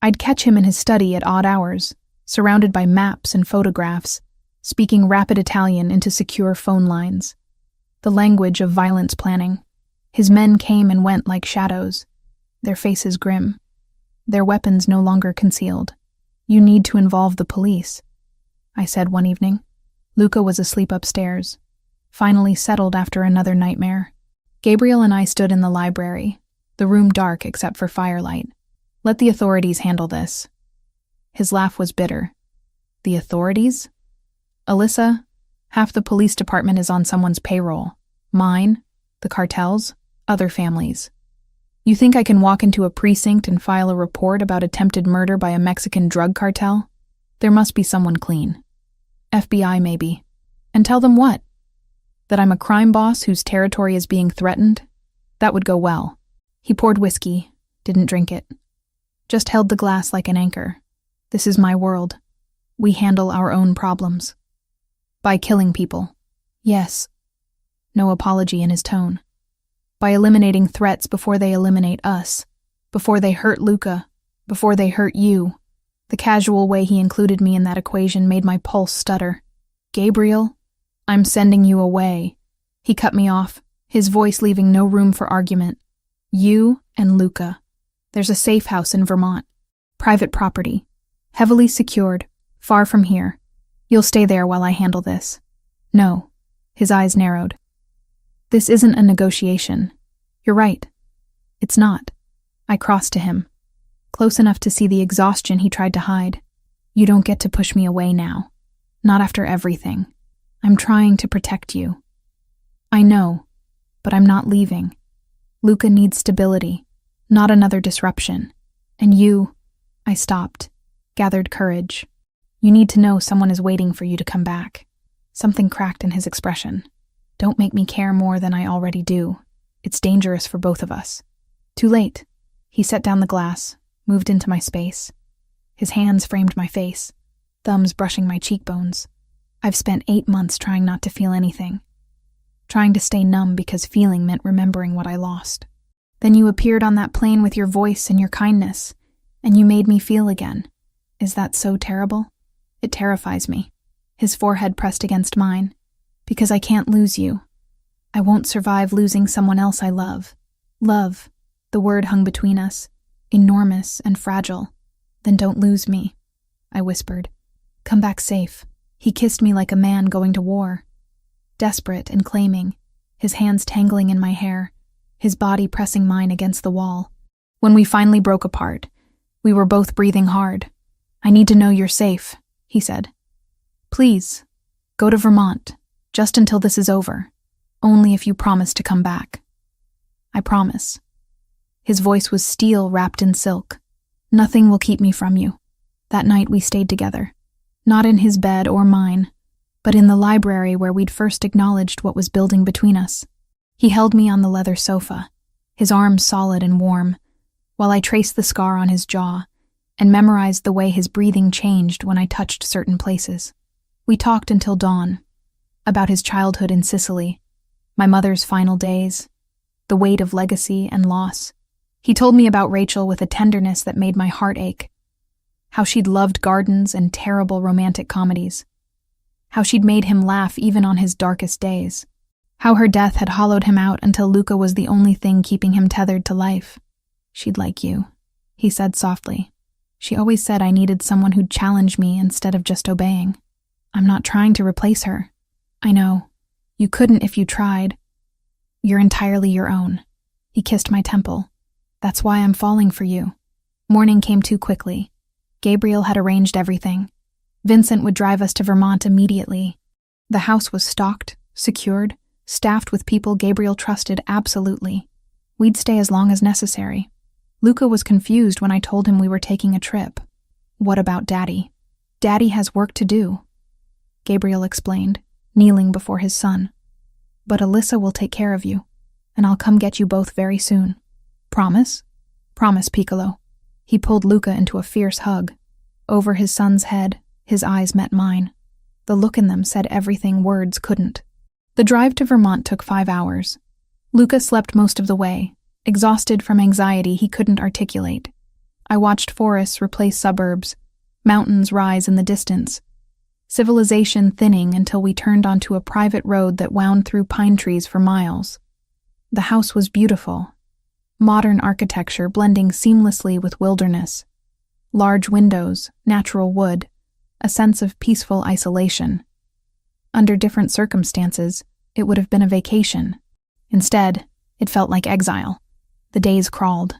I'd catch him in his study at odd hours, surrounded by maps and photographs, speaking rapid Italian into secure phone lines. The language of violence planning. His men came and went like shadows, their faces grim, their weapons no longer concealed. "You need to involve the police," I said one evening. Luca was asleep upstairs, finally settled after another nightmare. Gabriel and I stood in the library, the room dark except for firelight. "Let the authorities handle this." His laugh was bitter. "The authorities? Alyssa, half the police department is on someone's payroll. Mine, the cartels, other families. You think I can walk into a precinct and file a report about attempted murder by a Mexican drug cartel? There must be someone clean. FBI, maybe. And tell them what? That I'm a crime boss whose territory is being threatened? That would go well." He poured whiskey, didn't drink it. Just held the glass like an anchor. "This is my world. We handle our own problems. By killing people. Yes." No apology in his tone. "By eliminating threats before they eliminate us. Before they hurt Luca. Before they hurt you." The casual way he included me in that equation made my pulse stutter. "Gabriel, I'm sending you away." He cut me off, his voice leaving no room for argument. "You and Luca. There's a safe house in Vermont. Private property. Heavily secured. Far from here. You'll stay there while I handle this." "No." His eyes narrowed. "This isn't a negotiation. You're right. It's not." I crossed to him, close enough to see the exhaustion he tried to hide. "You don't get to push me away now. Not after everything. I'm trying to protect you." "I know, but I'm not leaving. Luca needs stability, not another disruption. And you—" I stopped, gathered courage. "You need to know someone is waiting for you to come back." Something cracked in his expression. "Don't make me care more than I already do. It's dangerous for both of us." Too late. He set down the glass, moved into my space. His hands framed my face, thumbs brushing my cheekbones. I've spent 8 months trying not to feel anything. Trying to stay numb because feeling meant remembering what I lost. Then you appeared on that plane with your voice and your kindness, and you made me feel again. Is that so terrible? It terrifies me. His forehead pressed against mine. Because I can't lose you. I won't survive losing someone else I love. Love, the word hung between us, enormous and fragile. Then don't lose me, I whispered. Come back safe. He kissed me like a man going to war. Desperate and claiming, his hands tangling in my hair, his body pressing mine against the wall. When we finally broke apart, we were both breathing hard. I need to know you're safe, he said. Please, go to Vermont, just until this is over. Only if you promise to come back. I promise. His voice was steel wrapped in silk. Nothing will keep me from you. That night we stayed together. Not in his bed or mine, but in the library where we'd first acknowledged what was building between us. He held me on the leather sofa, his arms solid and warm, while I traced the scar on his jaw and memorized the way his breathing changed when I touched certain places. We talked until dawn, about his childhood in Sicily, my mother's final days, the weight of legacy and loss. He told me about Rachel with a tenderness that made my heart ache. How she'd loved gardens and terrible romantic comedies. How she'd made him laugh even on his darkest days. How her death had hollowed him out until Luca was the only thing keeping him tethered to life. She'd like you, he said softly. She always said I needed someone who'd challenge me instead of just obeying. I'm not trying to replace her. I know. You couldn't if you tried. You're entirely your own. He kissed my temple. That's why I'm falling for you. Morning came too quickly. Gabriel had arranged everything. Vincent would drive us to Vermont immediately. The house was stocked, secured, staffed with people Gabriel trusted absolutely. We'd stay as long as necessary. Luca was confused when I told him we were taking a trip. What about Daddy? Daddy has work to do, Gabriel explained, kneeling before his son. But Alyssa will take care of you, and I'll come get you both very soon. Promise? Promise, Piccolo. He pulled Luca into a fierce hug. Over his son's head, his eyes met mine. The look in them said everything words couldn't. The drive to Vermont took 5 hours. Luca slept most of the way, exhausted from anxiety he couldn't articulate. I watched forests replace suburbs, mountains rise in the distance, civilization thinning until we turned onto a private road that wound through pine trees for miles. The house was beautiful, modern architecture blending seamlessly with wilderness. Large windows, natural wood, a sense of peaceful isolation. Under different circumstances, it would have been a vacation. Instead, it felt like exile. The days crawled.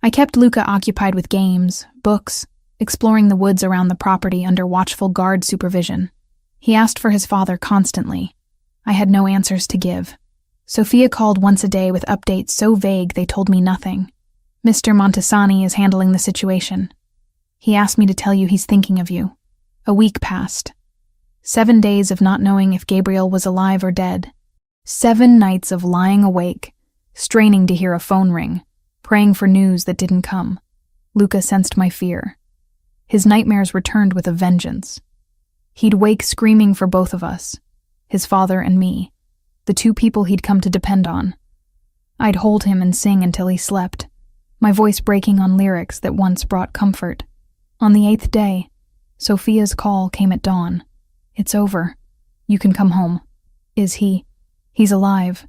I kept Luca occupied with games, books, exploring the woods around the property under watchful guard supervision. He asked for his father constantly. I had no answers to give. Sophia called once a day with updates so vague they told me nothing. Mr. Montesani is handling the situation. He asked me to tell you he's thinking of you. A week passed. 7 days of not knowing if Gabriel was alive or dead. 7 nights of lying awake, straining to hear a phone ring, praying for news that didn't come. Luca sensed my fear. His nightmares returned with a vengeance. He'd wake screaming for both of us, his father and me, the 2 people he'd come to depend on. I'd hold him and sing until he slept, my voice breaking on lyrics that once brought comfort. On the 8th day, Sophia's call came at dawn. It's over. You can come home. Is he? He's alive.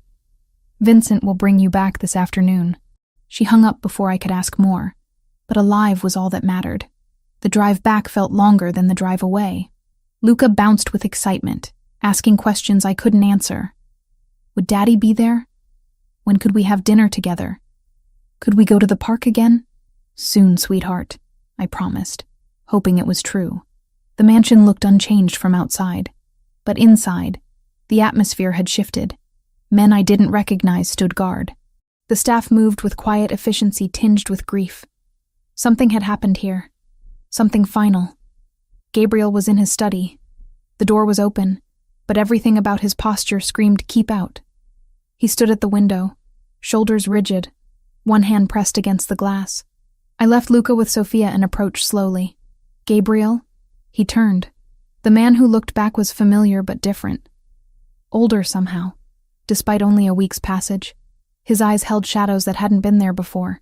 Vincent will bring you back this afternoon. She hung up before I could ask more, but alive was all that mattered. The drive back felt longer than the drive away. Luca bounced with excitement, asking questions I couldn't answer. Would Daddy be there? When could we have dinner together? Could we go to the park again? Soon, sweetheart, I promised, hoping it was true. The mansion looked unchanged from outside, but inside, the atmosphere had shifted. Men I didn't recognize stood guard. The staff moved with quiet efficiency tinged with grief. Something had happened here. Something final. Gabriel was in his study. The door was open, but everything about his posture screamed, "Keep out." He stood at the window, shoulders rigid, one hand pressed against the glass. I left Luca with Sophia and approached slowly. Gabriel? He turned. The man who looked back was familiar but different. Older somehow, despite only a week's passage. His eyes held shadows that hadn't been there before.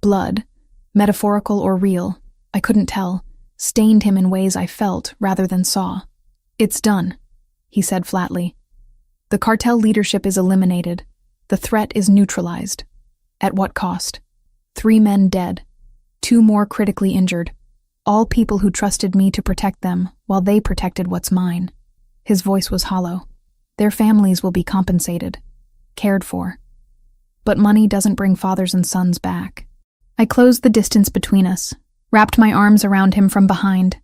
Blood, metaphorical or real, I couldn't tell, stained him in ways I felt rather than saw. "It's done," he said flatly. "The cartel leadership is eliminated. The threat is neutralized. At what cost? 3 men dead, 2 more critically injured. All people who trusted me to protect them while they protected what's mine." His voice was hollow. "Their families will be compensated, cared for. But money doesn't bring fathers and sons back." I closed the distance between us, wrapped my arms around him from behind.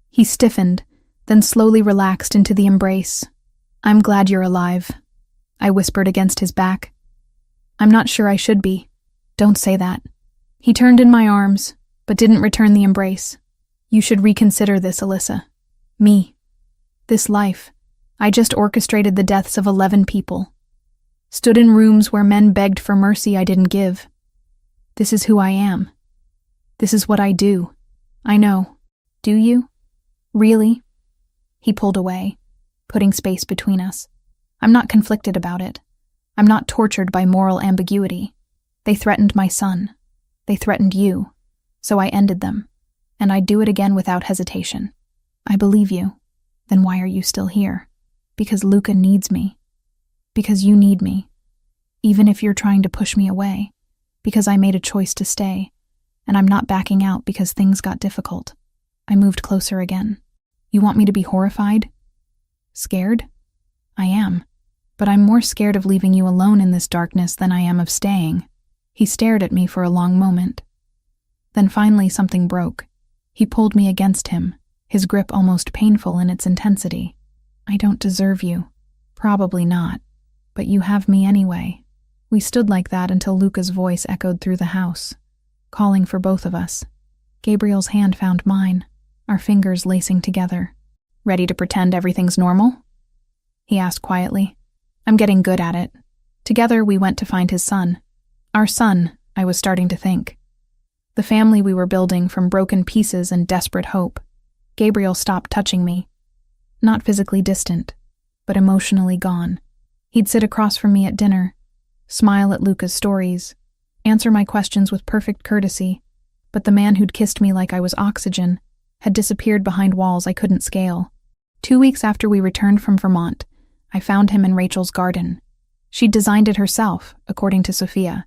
He stiffened, then slowly relaxed into the embrace. "I'm glad you're alive," I whispered against his back. "I'm not sure I should be. Don't say that." He turned in my arms, but didn't return the embrace. "You should reconsider this, Alyssa. Me. This life. I just orchestrated the deaths of 11 people. Stood in rooms where men begged for mercy I didn't give. This is who I am. This is what I do. I know. Do you? Really?" He pulled away, putting space between us. "I'm not conflicted about it. I'm not tortured by moral ambiguity. They threatened my son. They threatened you. So I ended them. And I'd do it again without hesitation. I believe you. Then why are you still here? Because Luca needs me. Because you need me. Even if you're trying to push me away. Because I made a choice to stay. And I'm not backing out because things got difficult." I moved closer again. "You want me to be horrified? Scared? I am. But I'm more scared of leaving you alone in this darkness than I am of staying." He stared at me for a long moment. Then finally something broke. He pulled me against him, his grip almost painful in its intensity. "I don't deserve you. Probably not. But you have me anyway." We stood like that until Luca's voice echoed through the house, calling for both of us. Gabriel's hand found mine, our fingers lacing together. "Ready to pretend everything's normal?" he asked quietly. "I'm getting good at it." Together we went to find his son. Our son, I was starting to think. The family we were building from broken pieces and desperate hope. Gabriel stopped touching me. Not physically distant, but emotionally gone. He'd sit across from me at dinner, smile at Luca's stories, answer my questions with perfect courtesy, but the man who'd kissed me like I was oxygen had disappeared behind walls I couldn't scale. 2 weeks after we returned from Vermont, I found him in Rachel's garden. She'd designed it herself, according to Sophia.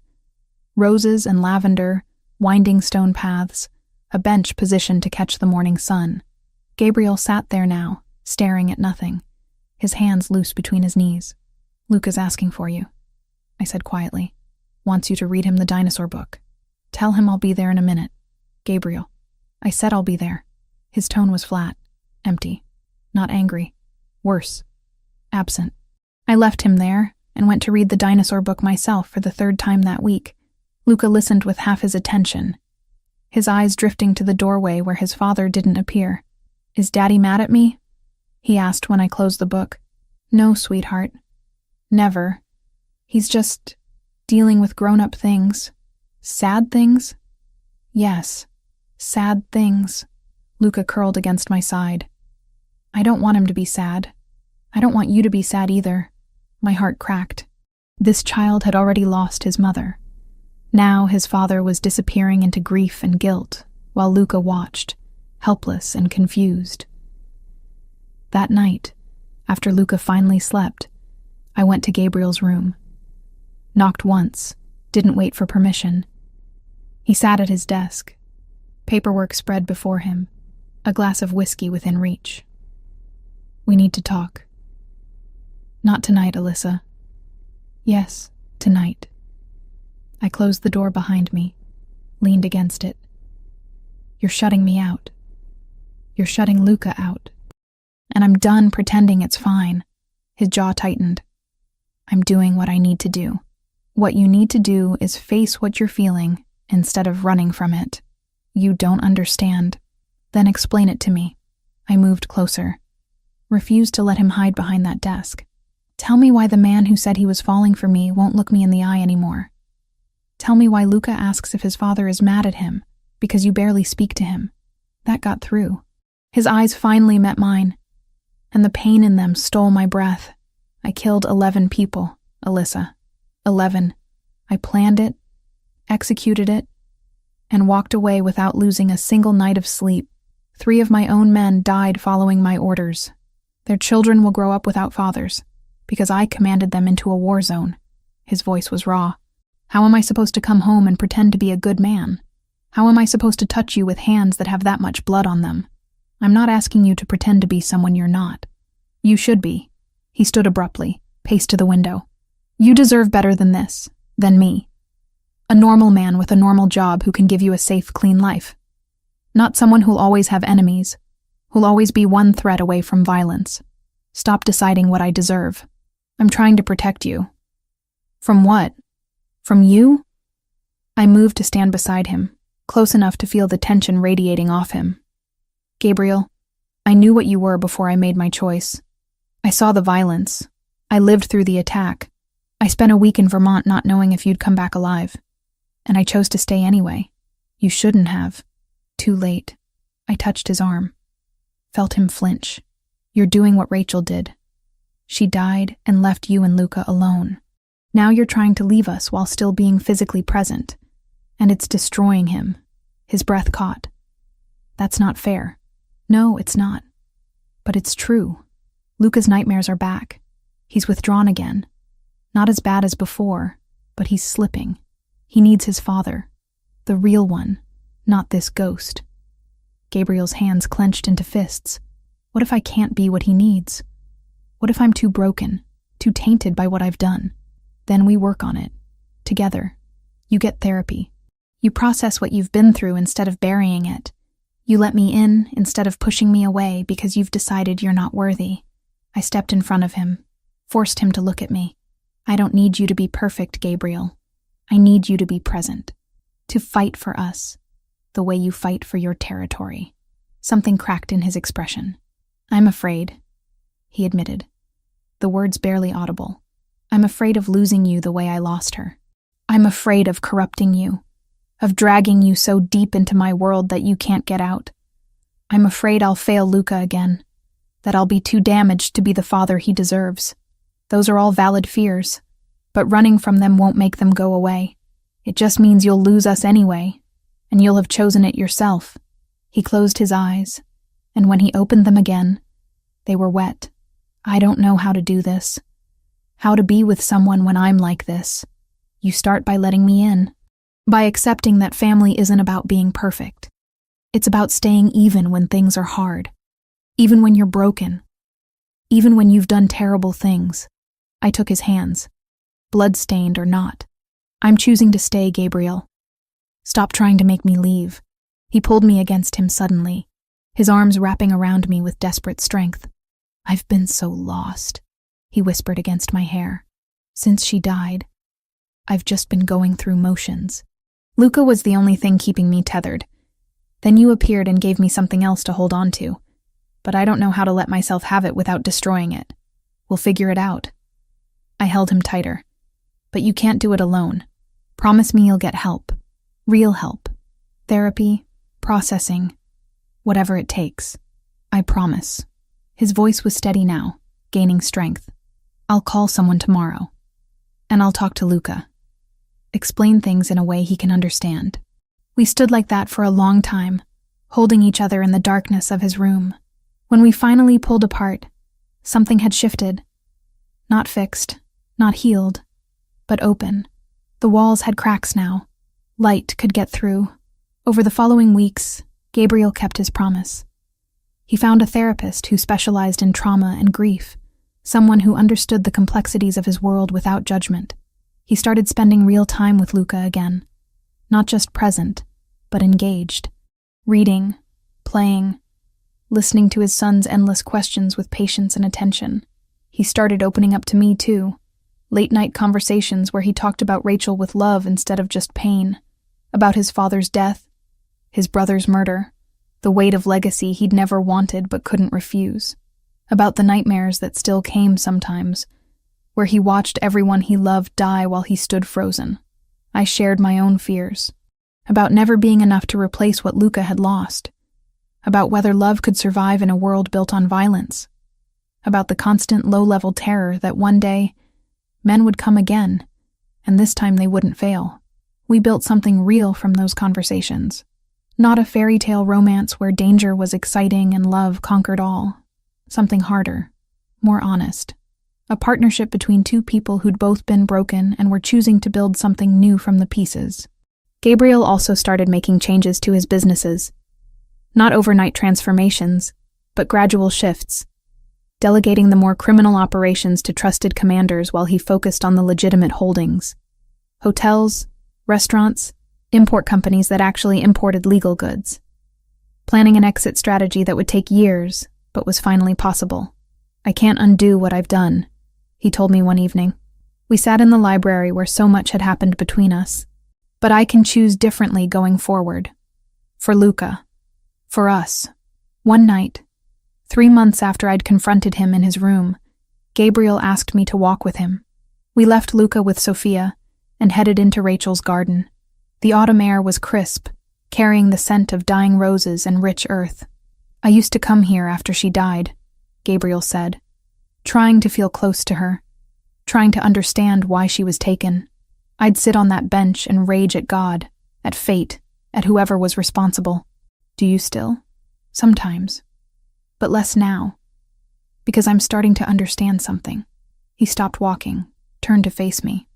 Roses and lavender, winding stone paths, a bench positioned to catch the morning sun. Gabriel sat there now, staring at nothing, his hands loose between his knees. "Luca's asking for you," I said quietly. "Wants you to read him the dinosaur book. Tell him I'll be there in a minute." "Gabriel." I said I'll be there. His tone was flat, empty, not angry. Worse, absent. I left him there and went to read the dinosaur book myself for the 3rd time that week. Luca listened with half his attention, his eyes drifting to the doorway where his father didn't appear. "Is Daddy mad at me?" he asked when I closed the book. "No, sweetheart. Never. He's just dealing with grown-up things. Sad things?" "Yes, sad things." Luca curled against my side. "I don't want him to be sad. I don't want you to be sad either." My heart cracked. This child had already lost his mother. Now his father was disappearing into grief and guilt, while Luca watched, helpless and confused. That night, after Luca finally slept, I went to Gabriel's room. Knocked once, didn't wait for permission. He sat at his desk, paperwork spread before him, a glass of whiskey within reach. "We need to talk." "Not tonight, Alyssa." "Yes, tonight." I closed the door behind me, leaned against it. "You're shutting me out. You're shutting Luca out. And I'm done pretending it's fine." His jaw tightened. "I'm doing what I need to do. What you need to do is face what you're feeling instead of running from it. You don't understand. Then explain it to me." I moved closer, refused to let him hide behind that desk. "Tell me why the man who said he was falling for me won't look me in the eye anymore. Tell me why Luca asks if his father is mad at him, because you barely speak to him." That got through. His eyes finally met mine, and the pain in them stole my breath. "I killed 11 people, Alyssa. 11. I planned it, executed it, and walked away without losing a single night of sleep. 3 of my own men died following my orders. Their children will grow up without fathers, because I commanded them into a war zone." His voice was raw. "How am I supposed to come home and pretend to be a good man? How am I supposed to touch you with hands that have that much blood on them? I'm not asking you to pretend to be someone you're not. You should be." He stood abruptly, paced to the window. "You deserve better than this, than me. A normal man with a normal job who can give you a safe, clean life. Not someone who'll always have enemies, who'll always be one threat away from violence. Stop deciding what I deserve. I'm trying to protect you." "From what? From you?" I moved to stand beside him, close enough to feel the tension radiating off him. "Gabriel, I knew what you were before I made my choice. I saw the violence. I lived through the attack. I spent a week in Vermont not knowing if you'd come back alive. And I chose to stay anyway. You shouldn't have. Too late." I touched his arm. Felt him flinch. "You're doing what Rachel did. She died and left you and Luca alone. Now you're trying to leave us while still being physically present. And it's destroying him." His breath caught. "That's not fair." "No, it's not. But it's true. Luca's nightmares are back. He's withdrawn again. Not as bad as before, but he's slipping. He needs his father. The real one, not this ghost." Gabriel's hands clenched into fists. "What if I can't be what he needs? What if I'm too broken, too tainted by what I've done? Then we work on it. Together. You get therapy. You process what you've been through instead of burying it. You let me in instead of pushing me away because you've decided you're not worthy." I stepped in front of him, forced him to look at me. "I don't need you to be perfect, Gabriel. I need you to be present. To fight for us, the way you fight for your territory." Something cracked in his expression. "I'm afraid," he admitted, the words barely audible. "I'm afraid of losing you the way I lost her. I'm afraid of corrupting you. of dragging you so deep into my world that you can't get out. I'm afraid I'll fail Luca again, that I'll be too damaged to be the father he deserves. Those are all valid fears, but running from them won't make them go away. It just means you'll lose us anyway, and you'll have chosen it yourself." He closed his eyes, and when he opened them again, they were wet. "I don't know how to do this. How to be with someone when I'm like this. You start by letting me in, by accepting that family isn't about being perfect. It's about staying even when things are hard, even when you're broken, even when you've done terrible things." I took his hands, blood-stained or not. "I'm choosing to stay, Gabriel. Stop trying to make me leave." He pulled me against him suddenly, his arms wrapping around me with desperate strength. "I've been so lost," he whispered against my hair. "Since she died, I've just been going through motions." Luca was the only thing keeping me tethered. Then you appeared and gave me something else to hold on to. But I don't know how to let myself have it without destroying it. We'll figure it out. I held him tighter. "But you can't do it alone. Promise me you'll get help. Real help. Therapy, processing, whatever it takes. I promise." His voice was steady now, gaining strength. "I'll call someone tomorrow. And I'll talk to Luca. Explain things in a way he can understand." We stood like that for a long time, holding each other in the darkness of his room. When we finally pulled apart, something had shifted. Not fixed, not healed, but open. The walls had cracks now. Light could get through. Over the following weeks, Gabriel kept his promise. He found a therapist who specialized in trauma and grief, someone who understood the complexities of his world without judgment. He started spending real time with Luca again. Not just present, but engaged. Reading, playing, listening to his son's endless questions with patience and attention. He started opening up to me too. Late-night conversations where he talked about Rachel with love instead of just pain. About his father's death, his brother's murder, the weight of legacy he'd never wanted but couldn't refuse. About the nightmares that still came sometimes, where he watched everyone he loved die while he stood frozen. I shared my own fears. About never being enough to replace what Luca had lost. About whether love could survive in a world built on violence. About the constant low-level terror that one day, men would come again, and this time they wouldn't fail. We built something real from those conversations. Not a fairy tale romance where danger was exciting and love conquered all. Something harder, more honest. A partnership between two people who'd both been broken and were choosing to build something new from the pieces. Gabriel also started making changes to his businesses. Not overnight transformations, but gradual shifts. Delegating the more criminal operations to trusted commanders while he focused on the legitimate holdings. Hotels, restaurants, import companies that actually imported legal goods. Planning an exit strategy that would take years, but was finally possible. "I can't undo what I've done," he told me one evening. We sat in the library where so much had happened between us. "But I can choose differently going forward. For Luca. For us." One night, 3 months after I'd confronted him in his room, Gabriel asked me to walk with him. We left Luca with Sophia and headed into Rachel's garden. The autumn air was crisp, carrying the scent of dying roses and rich earth. "I used to come here after she died," Gabriel said, trying to feel close to her, trying to understand why she was taken. "I'd sit on that bench and rage at God, at fate, at whoever was responsible." "Do you still?" "Sometimes. But less now. Because I'm starting to understand something." He stopped walking, turned to face me.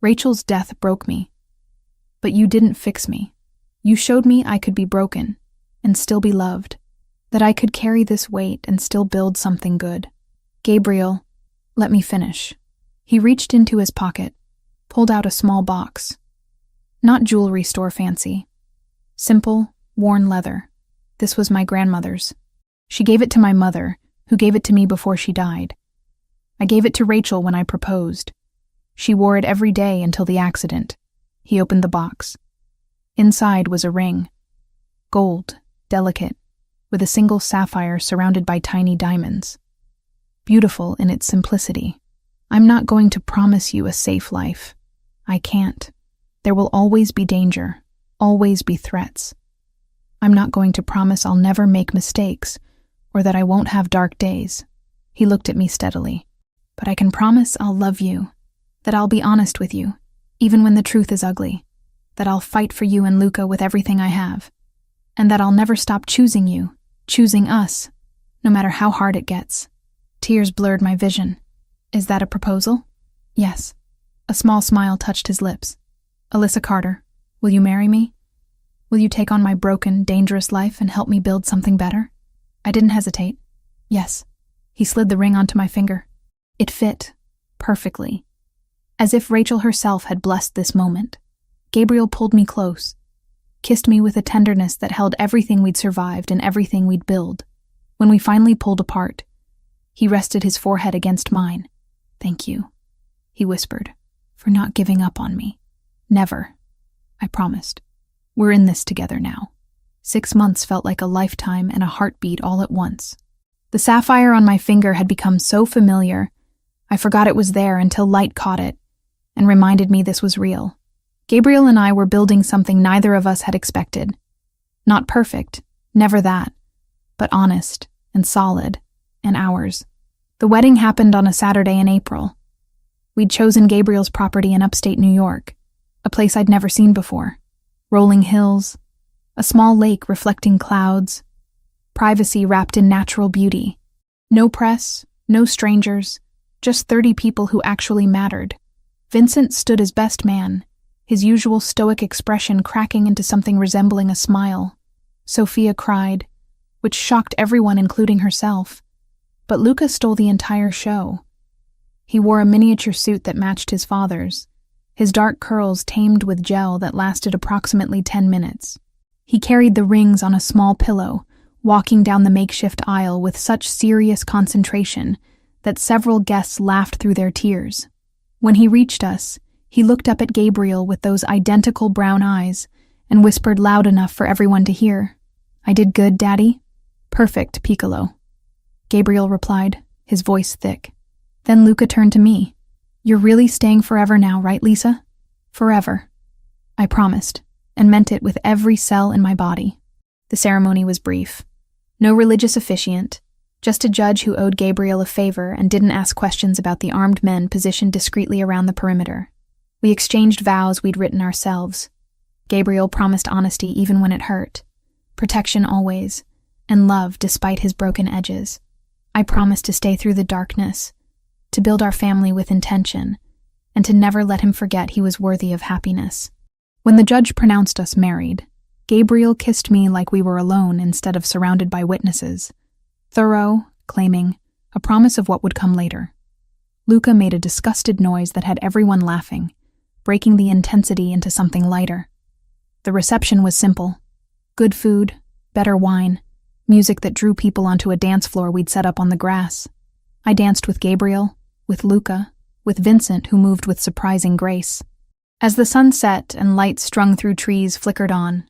"Rachel's death broke me. But you didn't fix me. You showed me I could be broken and still be loved. That I could carry this weight and still build something good." "Gabriel, let me finish." He reached into his pocket, pulled out a small box. Not jewelry store fancy. Simple, worn leather. This was my grandmother's. She gave it to my mother, who gave it to me before she died. I gave it to Rachel when I proposed. She wore it every day until the accident. He opened the box. Inside was a ring. Gold, delicate, with a single sapphire surrounded by tiny diamonds. Beautiful in its simplicity. "I'm not going to promise you a safe life. I can't. There will always be danger. always be threats. I'm not going to promise I'll never make mistakes or that I won't have dark days. He looked at me steadily. But I can promise I'll love you, that I'll be honest with you, even when the truth is ugly, that I'll fight for you and Luca with everything I have, and that I'll never stop choosing you, choosing us, no matter how hard it gets. Tears blurred my vision. Is that a proposal? Yes. A small smile touched his lips. Alyssa Carter, will you marry me? Will you take on my broken, dangerous life and help me build something better? I didn't hesitate. Yes. He slid the ring onto my finger. It fit perfectly, as if Rachel herself had blessed this moment. Gabriel pulled me close, kissed me with a tenderness that held everything we'd survived and everything we'd built. When we finally pulled apart, he rested his forehead against mine. Thank you, he whispered, for not giving up on me. Never, I promised. We're in this together now. 6 months felt like a lifetime and a heartbeat all at once. The sapphire on my finger had become so familiar, I forgot it was there until light caught it and reminded me this was real. Gabriel and I were building something neither of us had expected. Not perfect, never that, but honest and solid and ours. The wedding happened on a Saturday in April. We'd chosen Gabriel's property in upstate New York, a place I'd never seen before. Rolling hills, a small lake reflecting clouds, privacy wrapped in natural beauty. No press, no strangers, just 30 people who actually mattered. Vincent stood as best man, his usual stoic expression cracking into something resembling a smile. Sophia cried, which shocked everyone including herself. But Luca stole the entire show. He wore a miniature suit that matched his father's, his dark curls tamed with gel that lasted approximately 10 minutes. He carried the rings on a small pillow, walking down the makeshift aisle with such serious concentration that several guests laughed through their tears. When he reached us, he looked up at Gabriel with those identical brown eyes and whispered loud enough for everyone to hear. I did good, Daddy? Perfect, Piccolo. Gabriel replied, his voice thick. Then Luca turned to me. You're really staying forever now, right, Lisa? Forever. I promised, and meant it with every cell in my body. The ceremony was brief. No religious officiant, just a judge who owed Gabriel a favor and didn't ask questions about the armed men positioned discreetly around the perimeter. We exchanged vows we'd written ourselves. Gabriel promised honesty even when it hurt, protection always, and love despite his broken edges. I promised to stay through the darkness, to build our family with intention, and to never let him forget he was worthy of happiness. When the judge pronounced us married, Gabriel kissed me like we were alone instead of surrounded by witnesses. Thorough, claiming, a promise of what would come later. Luca made a disgusted noise that had everyone laughing, breaking the intensity into something lighter. The reception was simple. Good food, better wine, music that drew people onto a dance floor we'd set up on the grass. I danced with Gabriel, with Luca, with Vincent, who moved with surprising grace. As the sun set and lights strung through trees flickered on,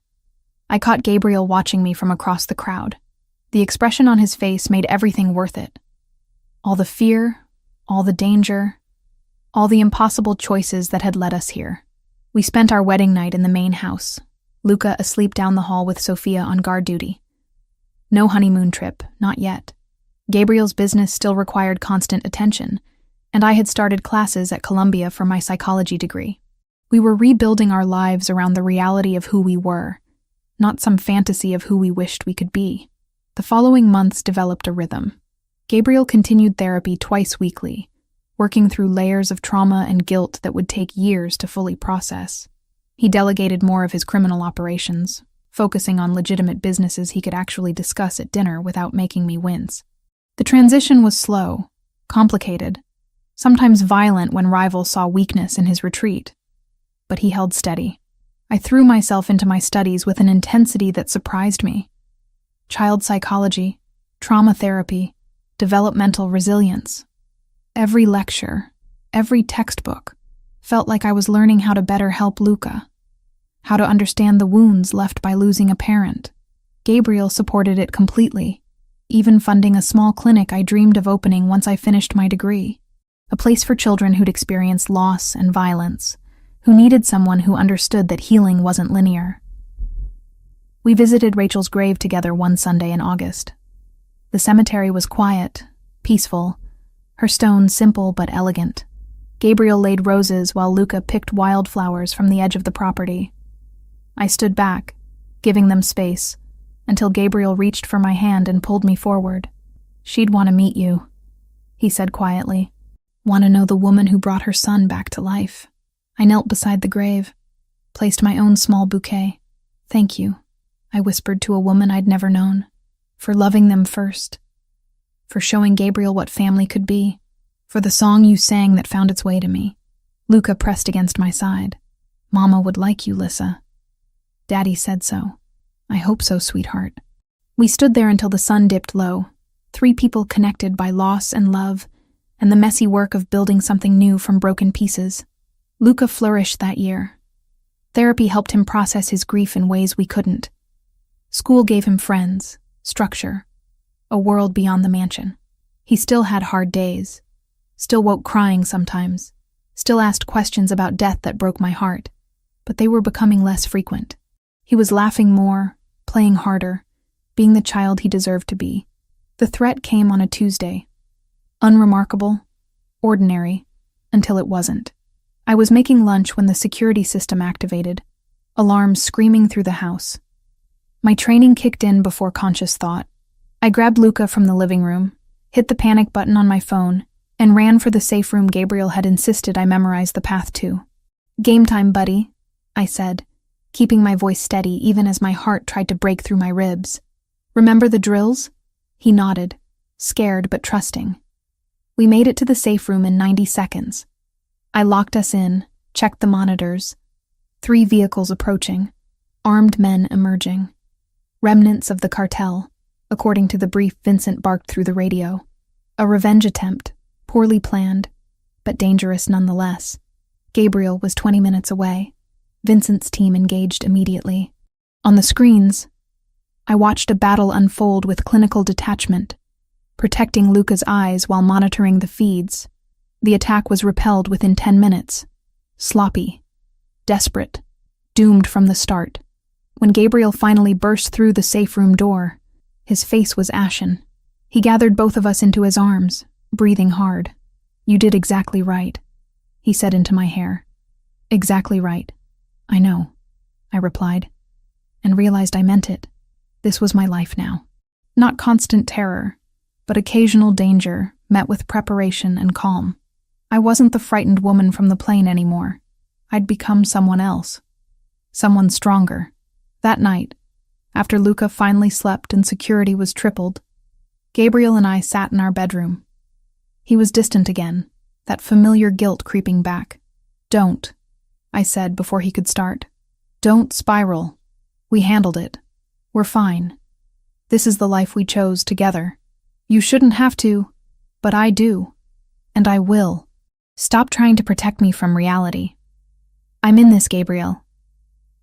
I caught Gabriel watching me from across the crowd. The expression on his face made everything worth it. All the fear, all the danger, all the impossible choices that had led us here. We spent our wedding night in the main house, Luca asleep down the hall with Sophia on guard duty. No honeymoon trip, not yet. Gabriel's business still required constant attention, and I had started classes at Columbia for my psychology degree. We were rebuilding our lives around the reality of who we were, not some fantasy of who we wished we could be. The following months developed a rhythm. Gabriel continued therapy twice weekly, working through layers of trauma and guilt that would take years to fully process. He delegated more of his criminal operations, focusing on legitimate businesses he could actually discuss at dinner without making me wince. The transition was slow, complicated, sometimes violent when rivals saw weakness in his retreat. But he held steady. I threw myself into my studies with an intensity that surprised me. Child psychology, trauma therapy, developmental resilience. Every lecture, every textbook, felt like I was learning how to better help Luca, how to understand the wounds left by losing a parent. Gabriel supported it completely, even funding a small clinic I dreamed of opening once I finished my degree, a place for children who'd experienced loss and violence, who needed someone who understood that healing wasn't linear. We visited Rachel's grave together one Sunday in August. The cemetery was quiet, peaceful, her stones simple but elegant. Gabriel laid roses while Luca picked wildflowers from the edge of the property. I stood back, giving them space, until Gabriel reached for my hand and pulled me forward. "She'd want to meet you," he said quietly. "Want to know the woman who brought her son back to life." I knelt beside the grave, placed my own small bouquet. "Thank you," I whispered to a woman I'd never known, "for loving them first, for showing Gabriel what family could be, for the song you sang that found its way to me." Luca pressed against my side. "Mama would like you, Lissa." "Daddy said so." "I hope so, sweetheart." We stood there until the sun dipped low, 3 people connected by loss and love, and the messy work of building something new from broken pieces. Luca flourished that year. Therapy helped him process his grief in ways we couldn't. School gave him friends, structure, a world beyond the mansion. He still had hard days, still woke crying sometimes, still asked questions about death that broke my heart, but they were becoming less frequent. He was laughing more, playing harder, being the child he deserved to be. The threat came on a Tuesday. Unremarkable, ordinary, until it wasn't. I was making lunch when the security system activated, alarms screaming through the house. My training kicked in before conscious thought. I grabbed Luca from the living room, hit the panic button on my phone, and ran for the safe room Gabriel had insisted I memorize the path to. "Game time, buddy," I said, keeping my voice steady even as my heart tried to break through my ribs. "Remember the drills?" He nodded, scared but trusting. We made it to the safe room in 90 seconds. I locked us in, checked the monitors. 3 vehicles approaching, armed men emerging. Remnants of the cartel, according to the brief Vincent barked through the radio. A revenge attempt, poorly planned, but dangerous nonetheless. Gabriel was 20 minutes away. Vincent's team engaged immediately. On the screens, I watched a battle unfold with clinical detachment, protecting Luca's eyes while monitoring the feeds. The attack was repelled within 10 minutes. Sloppy, desperate, doomed from the start. When Gabriel finally burst through the safe room door, his face was ashen. He gathered both of us into his arms, breathing hard. "You did exactly right," he said into my hair. "Exactly right. I know," I replied, and realized I meant it. This was my life now. Not constant terror, but occasional danger met with preparation and calm. I wasn't the frightened woman from the plane anymore. I'd become someone else. Someone stronger. That night, after Luca finally slept and security was tripled, Gabriel and I sat in our bedroom. He was distant again, that familiar guilt creeping back. "Don't," I said before he could start. "Don't spiral. We handled it. We're fine. This is the life we chose together. You shouldn't have to, but I do. And I will. Stop trying to protect me from reality. I'm in this, Gabriel.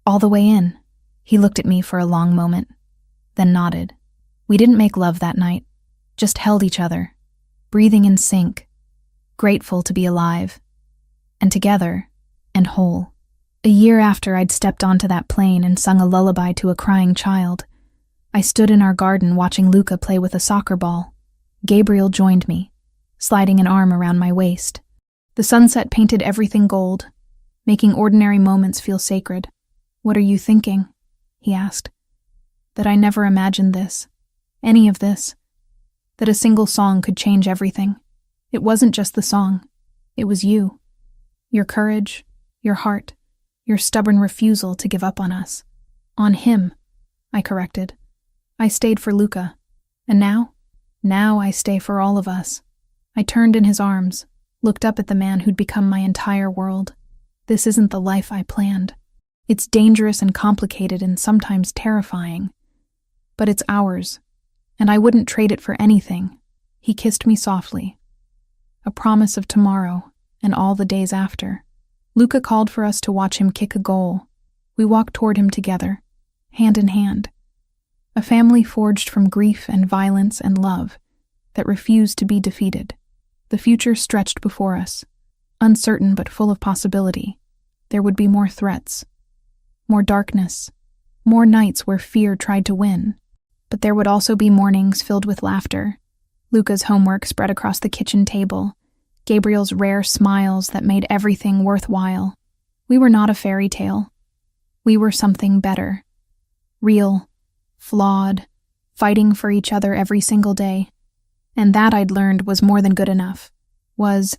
All the way in." He looked at me for a long moment, then nodded. We didn't make love that night, just held each other, breathing in sync, grateful to be alive, and together, and whole. A year after I'd stepped onto that plane and sung a lullaby to a crying child, I stood in our garden watching Luca play with a soccer ball. Gabriel joined me, sliding an arm around my waist. The sunset painted everything gold, making ordinary moments feel sacred. "What are you thinking?" he asked. That I never imagined this, any of this, that a single song could change everything. It wasn't just the song, it was you. Your courage, your heart, your stubborn refusal to give up on us. On him, I corrected. I stayed for Luca. And now? Now I stay for all of us. I turned in his arms, looked up at the man who'd become my entire world. This isn't the life I planned. It's dangerous and complicated and sometimes terrifying. But it's ours, and I wouldn't trade it for anything. He kissed me softly. A promise of tomorrow and all the days after. Luca called for us to watch him kick a goal. We walked toward him together, hand in hand. A family forged from grief and violence and love that refused to be defeated. The future stretched before us, uncertain but full of possibility. There would be more threats, more darkness, More nights where fear tried to win. But there would also be mornings filled with laughter. Luca's homework spread across the kitchen table. Gabriel's rare smiles that made everything worthwhile. We were not a fairy tale. We were something better. Real, flawed, fighting for each other every single day. And that I'd learned was more than good enough. Was